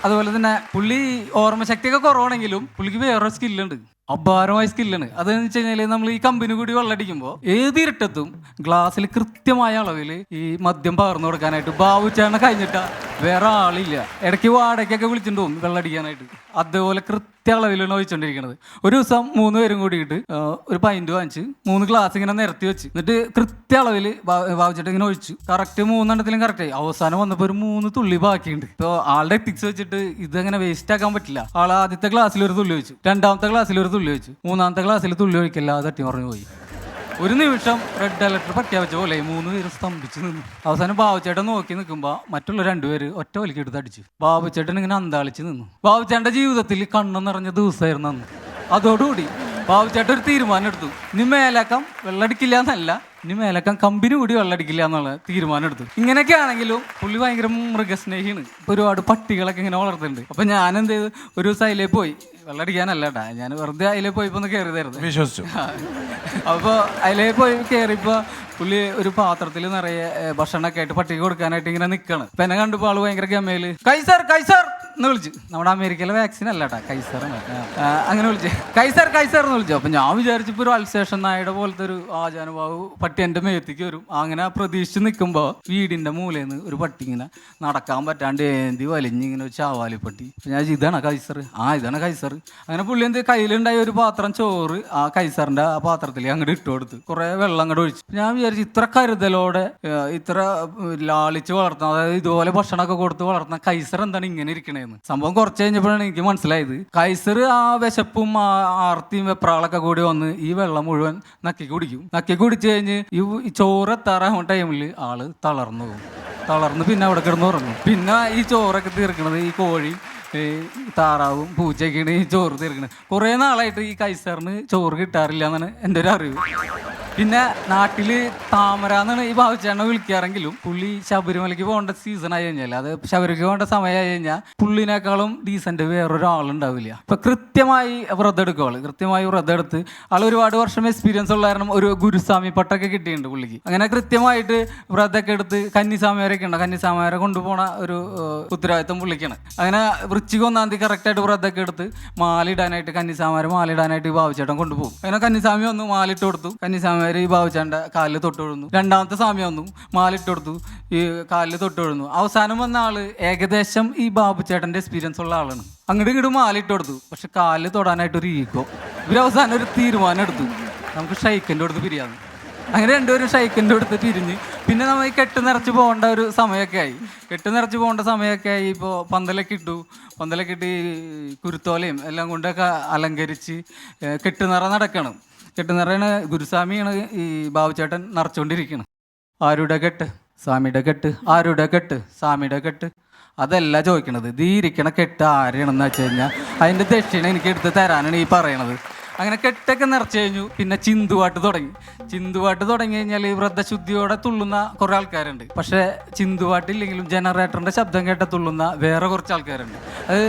അതുപോലെ തന്നെ പുള്ളി ഓർമ്മശക്തിയൊക്കെ കുറവാണെങ്കിലും പുള്ളിക്ക് വേറൊരു സ്കില്ലുണ്ട്, അപാരമായ സ്കില്ലാണ്. അതെന്ന് വെച്ച് കഴിഞ്ഞാൽ നമ്മൾ ഈ കമ്പനി കൂടി വെള്ളടിക്കുമ്പോൾ ഏത് ഇരുട്ടത്തും ഗ്ലാസ്സിൽ കൃത്യമായ അളവിൽ ഈ മദ്യം പകർന്നു കൊടുക്കാനായിട്ട് ബാബുച്ചേട്ടനെ കഴിഞ്ഞിട്ടാ വേറെ ആളില്ല. ഇടയ്ക്ക് വാടകയ്ക്കൊക്കെ വിളിച്ചിട്ട് പോകും വെള്ളടിക്കാനായിട്ട്. അതേപോലെ കൃത്യ അളവിലാണ് ഒഴിച്ചുകൊണ്ടിരിക്കുന്നത്. ഒരു ദിവസം 3 പേരും കൂടിയിട്ട് ഒരു പൈൻറ്റ് വാങ്ങിച്ച് 3 ഗ്ലാസ് ഇങ്ങനെ നിരത്തി വെച്ച്, എന്നിട്ട് കൃത്യ അളവിൽ ബാബുച്ചേട്ടൻ ഇങ്ങനെ ഒഴിച്ചു. കറക്റ്റ് 3 എണ്ണത്തിലും കറക്റ്റായി. അവസാനം വന്നപ്പോൾ ഒരു 3 തുള്ളി ബാക്കിയുണ്ട്. ഇപ്പോൾ ആളുടെ എത്തിക്സ് വെച്ചിട്ട് ഇതങ്ങനെ വേസ്റ്റ് ആക്കാൻ പറ്റില്ല. ആൾ ആദ്യത്തെ ഗ്ലാസ്സിൽ ഒരു തുള്ളി വെച്ചു, രണ്ടാമത്തെ ഗ്ലാസ്സിൽ ഒരു തുള്ളി വെച്ചു, 3ാമത്തെ ഗ്ലാസ്സിൽ തുള്ളി ഒഴിക്കില്ല, തട്ടി പറഞ്ഞു പോയി. ഒരു നിമിഷം റെഡ് അലർട്ട് പ്രഖ്യാപിച്ച പോലെ 3 പേര് സ്തംഭിച്ചു നിന്നു. അവസാനം ബാബുച്ചേട്ടൻ നോക്കി നിൽക്കുമ്പോൾ മറ്റുള്ള 2 പേര് ഒറ്റ വലിക്ക് എടുത്ത് അടിച്ചു. ബാബുച്ചേട്ടൻ ഇങ്ങനെ അന്താളിച്ച് നിന്നു. ബാബുച്ചേട്ടൻ്റെ ജീവിതത്തിൽ കണ്ണ് നിറഞ്ഞ ദിവസമായിരുന്നു അന്ന്. അതോടുകൂടി ബാബുച്ചേട്ടൻ ഒരു തീരുമാനം എടുത്തു. ഇനി മേലക്കം വെള്ളടിക്കില്ല എന്നല്ല, ഇനി മേലക്കം കമ്പനി കൂടി വെള്ളടിക്കില്ല എന്നുള്ള തീരുമാനം എടുത്തു. ഇങ്ങനെയൊക്കെ ആണെങ്കിലും പുള്ളി ഭയങ്കര മൃഗസ്നേഹിയാണ്. ഒരുപാട് പട്ടികളൊക്കെ ഇങ്ങനെ വളർത്തുന്നുണ്ട്. അപ്പൊ ഞാൻ എന്ത് ചെയ്തു, ഒരു ദിവസം അതിലേ പോയി, വെള്ളടിക്കാനല്ല കേട്ടാ, ഞാൻ വെറുതെ അതിലേ പോയിപ്പോ ഒന്ന് കയറിയതായിരുന്നു. വിശ്വസിച്ചു. അപ്പോൾ അതിലേ പോയി കയറിയപ്പോൾ പുള്ളി ഒരു പാത്രത്തിൽ നിറയെ ഭക്ഷണമൊക്കെ ആയിട്ട് പട്ടിക്ക് കൊടുക്കാനായിട്ട് ഇങ്ങനെ നിൽക്കണം. അപ്പൊ എന്നെ കണ്ടപ്പോൾ ആള് ഭയങ്കര ഗമയില് കൈസർ കൈസർ എന്ന് വിളിച്ചു. നമ്മുടെ അമേരിക്കയിലെ വാക്സിൻ അല്ല കേട്ടാ, കൈസർ അങ്ങനെ വിളിച്ചു, കൈസർ കൈസർ എന്ന് വിളിച്ചു. അപ്പൊ ഞാൻ വിചാരിച്ചപ്പോ ഒരു അൽസേഷൻ നായുടെ പോലത്തെ ഒരു ആചാനുഭാവ് പട്ടി എൻ്റെ മേത്തേക്ക് വരും. അങ്ങനെ പ്രതീക്ഷിച്ച് നിൽക്കുമ്പോൾ വീടിൻ്റെ മൂലയിൽ ഒരു പട്ടി ഇങ്ങനെ നടക്കാൻ പറ്റാണ്ട് ഏന്തി വലിഞ്ഞിങ്ങനെ ഒരു ചാവാലിപ്പട്ടി. ഞാൻ ഇതാണ് കൈസർ, ഇതാണ് കൈസർ. അങ്ങനെ പുള്ളി എന്ത് കയ്യിലുണ്ടായ ഒരു പാത്രം ചോറ് ആ കൈസറിന്റെ ആ പാത്രത്തിൽ അങ്ങോട്ട് ഇട്ട് കൊടുത്ത് കുറെ വെള്ളം അങ്ങോട്ട് ഒഴിച്ചു. ഞാൻ വിചാരിച്ചു ഇത്ര കരുതലോടെ ഇത്ര ലാളിച്ച് വളർത്തുന്ന, അതായത് ഇതുപോലെ ഭക്ഷണമൊക്കെ കൊടുത്ത് വളർത്തുന്ന കൈസർ എന്താണ് ഇങ്ങനെ ഇരിക്കണേന്ന്. സംഭവം കുറച്ച് കഴിഞ്ഞപ്പോഴാണ് എനിക്ക് മനസ്സിലായത്, കൈസർ ആ വിശപ്പും ആർത്തിയും വെപ്രാളൊക്കെ കൂടി വന്ന് ഈ വെള്ളം മുഴുവൻ നക്കി കുടിക്കും. നക്കി കുടിച്ചു കഴിഞ്ഞ് ഈ ചോറ് എത്താറാകുന്ന ടൈമിൽ ആള് തളർന്നു പോകും. തളർന്ന് പിന്നെ അവിടെ കിടന്ന് ഉറങ്ങും. പിന്നെ ഈ ചോറൊക്കെ തീർക്കണത് ഈ കോഴി താറാവും പൂച്ചയൊക്കെയാണ് ഈ ചോറ് തീർക്കണത്. കുറേ നാളായിട്ട് ഈ കൈസറിന് ചോറ് കിട്ടാറില്ല എന്നാണ് എൻ്റെ ഒരു അറിവ്. പിന്നെ നാട്ടില് താമര എന്നാണ് ഈ ബാബുച്ചേട്ടനെ വിളിക്കാറെങ്കിലും പുള്ളി ശബരിമലയ്ക്ക് പോകേണ്ട സീസൺ ആയി കഴിഞ്ഞാൽ, അത് ശബരിമലയ്ക്ക് പോകേണ്ട സമയമായി കഴിഞ്ഞാൽ പുള്ളിനേക്കാളും ഡീസന്റ് വേറൊരാളുണ്ടാവില്ല. ഇപ്പൊ കൃത്യമായി വ്രതം എടുക്കും. കൃത്യമായി വ്രതം എടുത്ത് ആൾ ഒരുപാട് വർഷം എക്സ്പീരിയൻസ് ഉള്ള കാരണം ഒരു ഗുരുസ്വാമി പട്ടൊക്കെ കിട്ടിയിട്ടുണ്ട് പുള്ളിക്ക്. അങ്ങനെ കൃത്യമായിട്ട് വ്രതമൊക്കെ എടുത്ത് കന്നിസ്വാമിമാരൊക്കെ ഉണ്ട്, കന്നിസ്വാമിമാരെ കൊണ്ടുപോണ ഒരു ഉത്തരവാദിത്വം പുള്ളിക്കാണ്. അങ്ങനെ വൃശ്ചിക 1-ാം തീയതി കറക്റ്റായിട്ട് വ്രതമൊക്കെ എടുത്ത് മാലിടാനായിട്ട് കന്നിസ്വാമിമാരെ മാലിടാനായിട്ട് ഈ ബാബുച്ചേട്ടൻ കൊണ്ടുപോകും. അങ്ങനെ കന്നിസ്വാമി വന്നു മാലിട്ട് കൊടുത്തു. കന്നിസ്വാമി ഈ ബാബുച്ചേട്ടൻ്റെ കാലിൽ തൊട്ട് വീഴുന്നു. രണ്ടാമത്തെ സ്വാമി വന്നു മാലിട്ട് കൊടുത്തു, ഈ കാലിൽ തൊട്ട് വീഴുന്നു. അവസാനം വന്ന ആള് ഏകദേശം ഈ ബാബുച്ചേട്ടൻ്റെ എക്സ്പീരിയൻസ് ഉള്ള ആളാണ്. അങ്ങോട്ട് ഇങ്ങോട്ട് മാലിട്ട് കൊടുത്തു. പക്ഷെ കാലിൽ തൊടാനായിട്ട് ഒരു ഈഗോ. ഇവരവസാനം ഒരു തീരുമാനം എടുത്തു, നമുക്ക് ഷൈക്കിൻ്റെ അടുത്ത് പിരിയാന്ന്. അങ്ങനെ 2 പേരും ഷൈക്കിൻ്റെ അടുത്ത് പിരിഞ്ഞ് പിന്നെ നമ്മൾ ഈ കെട്ട് നിറച്ച് പോകേണ്ട ഒരു സമയമൊക്കെ ആയി. കെട്ട് നിറച്ച് പോകേണ്ട സമയമൊക്കെ ആയി. ഇപ്പോൾ പന്തലൊക്കെ ഇട്ടു. പന്തലൊക്കെ ഇട്ട് കുരുത്തോലയും എല്ലാം കൊണ്ടൊക്കെ അലങ്കരിച്ച് കെട്ടുനിറ നടക്കണം. കെട്ടുനിറയാണ് ഗുരുസ്വാമിയാണ് ഈ ബാബുച്ചേട്ടൻ നിറച്ചുകൊണ്ടിരിക്കണം. ആരുടെ കെട്ട്? സ്വാമിയുടെ കെട്ട്. ആരുടെ കെട്ട്? സ്വാമിയുടെ കെട്ട്. അതല്ല ചോദിക്കണത്, ഇത് ഇരിക്കണ കെട്ട് ആരെയാണെന്ന് വെച്ച് കഴിഞ്ഞാൽ അതിൻ്റെ ദക്ഷിണ എനിക്ക് എടുത്ത് തരാനാണ് ഈ പറയണത്. അങ്ങനെ കെട്ടൊക്കെ നിറച്ച് കഴിഞ്ഞു. പിന്നെ ചിന്തുപാട്ട് തുടങ്ങി. ചിന്തുപാട്ട് തുടങ്ങി കഴിഞ്ഞാൽ വ്രതശുദ്ധിയോടെ തുള്ളുന്ന കുറേ ആൾക്കാരുണ്ട്. പക്ഷേ ചിന്തുപാട്ടില്ലെങ്കിലും ജനറേറ്ററിൻ്റെ ശബ്ദം കേട്ട തുള്ളുന്ന വേറെ കുറച്ച് ആൾക്കാരുണ്ട്. അത്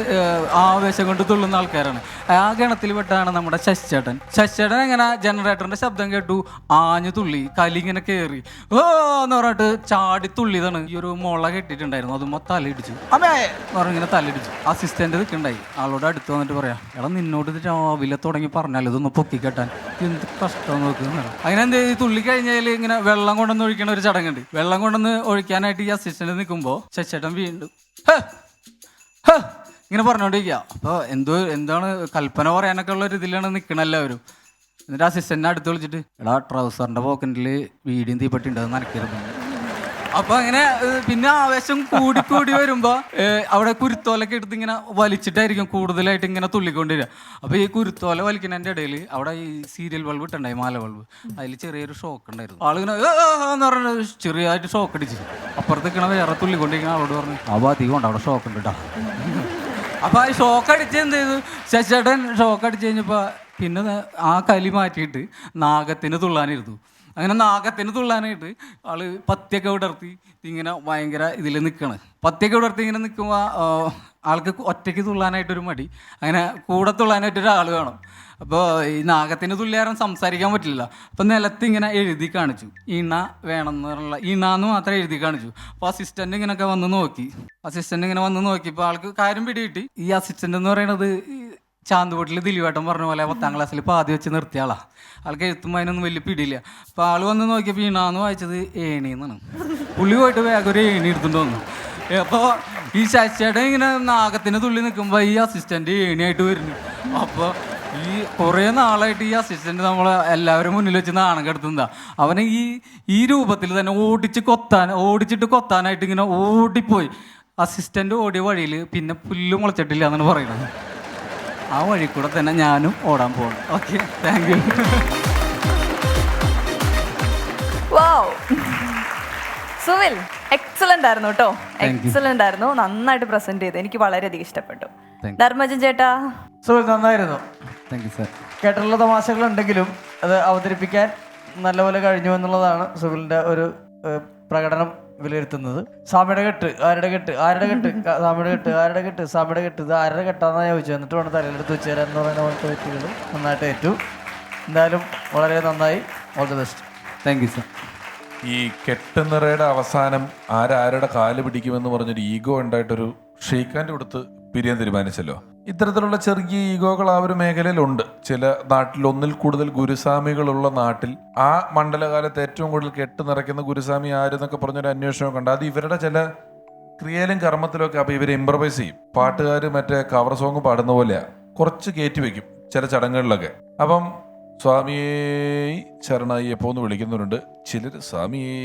ആവേശം കൊണ്ട് തുള്ളുന്ന ആൾക്കാരാണ്. ആ ഗണത്തിൽ പെട്ടാണ് നമ്മുടെ ശശിചേട്ടൻ. ശശിചേട്ടൻ എങ്ങനെ ജനറേറ്ററിൻ്റെ ശബ്ദം കേട്ടു ആഞ്ഞു തുള്ളി, കലി ഇങ്ങനെ കയറി ഓ എന്ന് പറഞ്ഞിട്ട് ചാടി തുള്ളിയതാണ്. ഈ ഒരു മുള കെട്ടിയിട്ടുണ്ടായിരുന്നു, അതുമ്പോൾ തലയിടിച്ചു. അമ്മേ എന്ന് പറഞ്ഞിങ്ങനെ തലയിടിച്ചു. അസിസ്റ്റന്റ് നിൽക്കുന്നുണ്ടായി. ആളോട് അടുത്ത് വന്നിട്ട് പറയാം, എടാ നിന്നോട് ഇത് രാവിലെ തുടങ്ങി പറഞ്ഞാൽ ഇതൊന്ന് പൊക്കി കെട്ടാൻ എന്ത് കഷ്ടം നോക്കുന്നു. അങ്ങനെ എന്ത് തുള്ളി കഴിഞ്ഞാൽ ഇങ്ങനെ വെള്ളം കൊണ്ടുവന്ന് ഒഴിക്കണ ഒരു ചടങ്ങുണ്ട്. വെള്ളം കൊണ്ടുവന്ന് ഒഴിക്കാനായിട്ട് ഈ അസിസ്റ്റന്റ് നിൽക്കുമ്പോൾ ശശിചേട്ടൻ വീണ്ടും ഇങ്ങനെ പറഞ്ഞോണ്ടിരിക്കുക. അപ്പോൾ എന്താണ് കൽപ്പന പറയാനൊക്കെ ഉള്ള ഒരു ഇതിലാണ് നിൽക്കണം എല്ലാവരും. എന്നിട്ട് അസിസ്റ്റന്റിനെ അടുത്ത് വിളിച്ചിട്ട്, എടാ ട്രൗസറിന്റെ പോക്കറ്റിൽ വീടിയും തീപ്പെട്ടി ഉണ്ട്, അത് നനയ്ക്കരുത്. അപ്പൊ അങ്ങനെ പിന്നെ ആവേശം കൂടി വരുമ്പോ അവിടെ കുരുത്തോലൊക്കെ എടുത്ത് ഇങ്ങനെ വലിച്ചിട്ടായിരിക്കും കൂടുതലായിട്ട് ഇങ്ങനെ തുള്ളിക്കൊണ്ടിരിക്കുക. അപ്പൊ ഈ കുരുത്തോല വലിക്കുന്നതിന്റെ ഇടയിൽ അവിടെ ഈ സീരിയൽ ബൾബ് ഇട്ടുണ്ടായി, മാല ബൾബ്, അതിൽ ചെറിയൊരു ഷോക്ക് ഉണ്ടായിരുന്നു. ആളിങ്ങനെ എന്ന് പറഞ്ഞ ചെറിയതായിട്ട് ഷോക്ക് അടിച്ചു. അപ്പുറത്ത് നിൽക്കണ വേറെ തുള്ളിക്കൊണ്ടിരിക്കുന്ന ആളോട് പറഞ്ഞു, അപ്പോൾ അധികം ഉണ്ട്, അവിടെ ഷോക്ക് ഉണ്ട് കേട്ടോ. അപ്പൊ ആ ഷോക്ക് അടിച്ച് എന്ത് ചെയ്തു, ശശിയേട്ടൻ ഷോക്ക് അടിച്ചു കഴിഞ്ഞപ്പോ പിന്നെ ആ കലി മാറ്റിയിട്ട് നാഗത്തിന് തുള്ളാനിരുന്നു. അങ്ങനെ നാഗത്തിന് തുള്ളാനായിട്ട് ആള് പത്തിയൊക്കെ വിടർത്തി ഇങ്ങനെ ഭയങ്കര ഇതിൽ നിൽക്കണ്. പത്തിയൊക്കെ വിടർത്തി ഇങ്ങനെ നിൽക്കുമ്പോൾ ആൾക്ക് ഒറ്റയ്ക്ക് തുള്ളാനായിട്ടൊരു മടി, അങ്ങനെ കൂടെ തുള്ളാനായിട്ടൊരാൾ വേണം. അപ്പോൾ ഈ നാഗത്തിന് തുള്ളിയാരം സംസാരിക്കാൻ പറ്റില്ല. അപ്പം നിലത്ത് ഇങ്ങനെ എഴുതി കാണിച്ചു, ഇണ വേണമെന്നുള്ള ഇണാന്ന് മാത്രം എഴുതി കാണിച്ചു. അപ്പോൾ അസിസ്റ്റൻ്റ് ഇങ്ങനെയൊക്കെ വന്ന് നോക്കി. അസിസ്റ്റൻ്റ് ഇങ്ങനെ വന്ന് നോക്കിയപ്പോൾ ആൾക്ക് കാര്യം പിടികിട്ടി. ഈ അസിസ്റ്റൻ്റ് എന്ന് പറയുന്നത് ചാന്തുപൊട്ടിൽ ദിലീപേട്ടൻ പറഞ്ഞ പോലെ 10ാം ക്ലാസ്സിൽ പാതി വെച്ച് നിർത്തിയ ആളാണ്. ആൾക്ക് എഴുത്തും അതിനൊന്നും വലിയ പിടിയില്ല. അപ്പോൾ ആൾ വന്ന് നോക്കിയപ്പോൾ ഇണാന്ന് വായിച്ചത് ഏണിന്നാണ്. പുള്ളി പോയിട്ട് വേഗം ഒരു ഏണി എടുത്തുകൊണ്ട് വന്നു. അപ്പോൾ ഈ ശശിയേട്ടൻ ഇങ്ങനെ നാഗത്തിന് തുള്ളി നിൽക്കുമ്പോൾ ഈ അസിസ്റ്റൻ്റ് ഏണിയായിട്ട് വരുന്നു. അപ്പോൾ ഈ കുറേ നാളായിട്ട് ഈ അസിസ്റ്റൻ്റ് നമ്മളെ എല്ലാവരും മുന്നിൽ വെച്ച് നാണം കെടുത്തുന്നതാ. അവനെ ഈ രൂപത്തിൽ തന്നെ ഓടിച്ചിട്ട് കൊത്താനായിട്ട് ഇങ്ങനെ ഓടിപ്പോയി. അസിസ്റ്റൻ്റ് ഓടിയ വഴിയിൽ പിന്നെ പുല്ല് മുളച്ചിട്ടില്ല എന്നാണ് പറയുന്നത്. ആ വഴി കൂടെ തന്നെ ഞാനും ഓടാൻ പോകണം. Okay, thank you. വാവ്, സുവിൽ എക്സലന്റ് ആയിരുന്നു കേട്ടോ, എക്സലന്റ് ആയിരുന്നു, നന്നായിട്ട് പ്രസന്റ് ചെയ്തു, എനിക്ക് വളരെയധികം ഇഷ്ടപ്പെട്ടു. ധർമ്മജൻ ചേട്ടാ? സുവിൽ നന്നായിരുന്നു. Thank you sir. കേട്ടുള്ള തമാശകളുണ്ടെങ്കിലും അത് അവതരിപ്പിക്കാൻ നല്ലപോലെ കഴിഞ്ഞു എന്നുള്ളതാണ് സുവിലിന്റെ ഒരു പ്രകടനം വിലയിരുത്തുന്നത്. സ്വാമിയുടെ കെട്ട് ആരുടെ കെട്ട് സ്വാമിയുടെ കെട്ട് ആരുടെ കെട്ട് സ്വാമിയുടെ കെട്ട് ഇത് ആരുടെ കെട്ടാന്നാ ചോദിച്ചു. എന്നിട്ട് വേണം തലയിലെടുത്ത് വെച്ച് തരാൻ എന്ന് പറയുന്ന പോലത്തെ വ്യക്തികൾ നന്നായിട്ട് ഏറ്റു. എന്തായാലും വളരെ നന്നായി, all the best. Thank you sir. ഈ കെട്ടുനിറയുടെ അവസാനം ആരാരുടെ കാല് പിടിക്കുമെന്ന് പറഞ്ഞൊരു ഈഗോ ഉണ്ടായിട്ടൊരു ഷെയ്ക്കാൻ്റെ കൊടുത്ത് പിരിയാൻ തീരുമാനിച്ചല്ലോ. ഇത്തരത്തിലുള്ള ചെറിയ ഈഗോകൾ ആ ഒരു മേഖലയിലുണ്ട്. ചില നാട്ടിൽ ഒന്നിൽ കൂടുതൽ ഗുരുസ്വാമികളുള്ള നാട്ടിൽ ആ മണ്ഡലകാലത്ത് ഏറ്റവും കൂടുതൽ കെട്ട് നിറയ്ക്കുന്ന ഗുരുസ്വാമി ആരെന്നൊക്കെ പറഞ്ഞൊരു അന്വേഷണമൊക്കെ ഉണ്ട്. അത് ഇവരുടെ ചില ക്രിയയിലും കർമ്മത്തിലും ഒക്കെ. അപ്പോൾ ഇവർ ഇംപ്രവൈസ് ചെയ്യും. പാട്ടുകാർ മറ്റേ കവർ സോങ് പാടുന്ന പോലെയാണ്, കുറച്ച് കയറ്റി വെക്കും ചില ചടങ്ങുകളിലൊക്കെ. അപ്പം സ്വാമിയേ ശരണയ്യപ്പോ എന്ന് വിളിക്കുന്നവരുണ്ട്. ചിലർ സ്വാമിയേ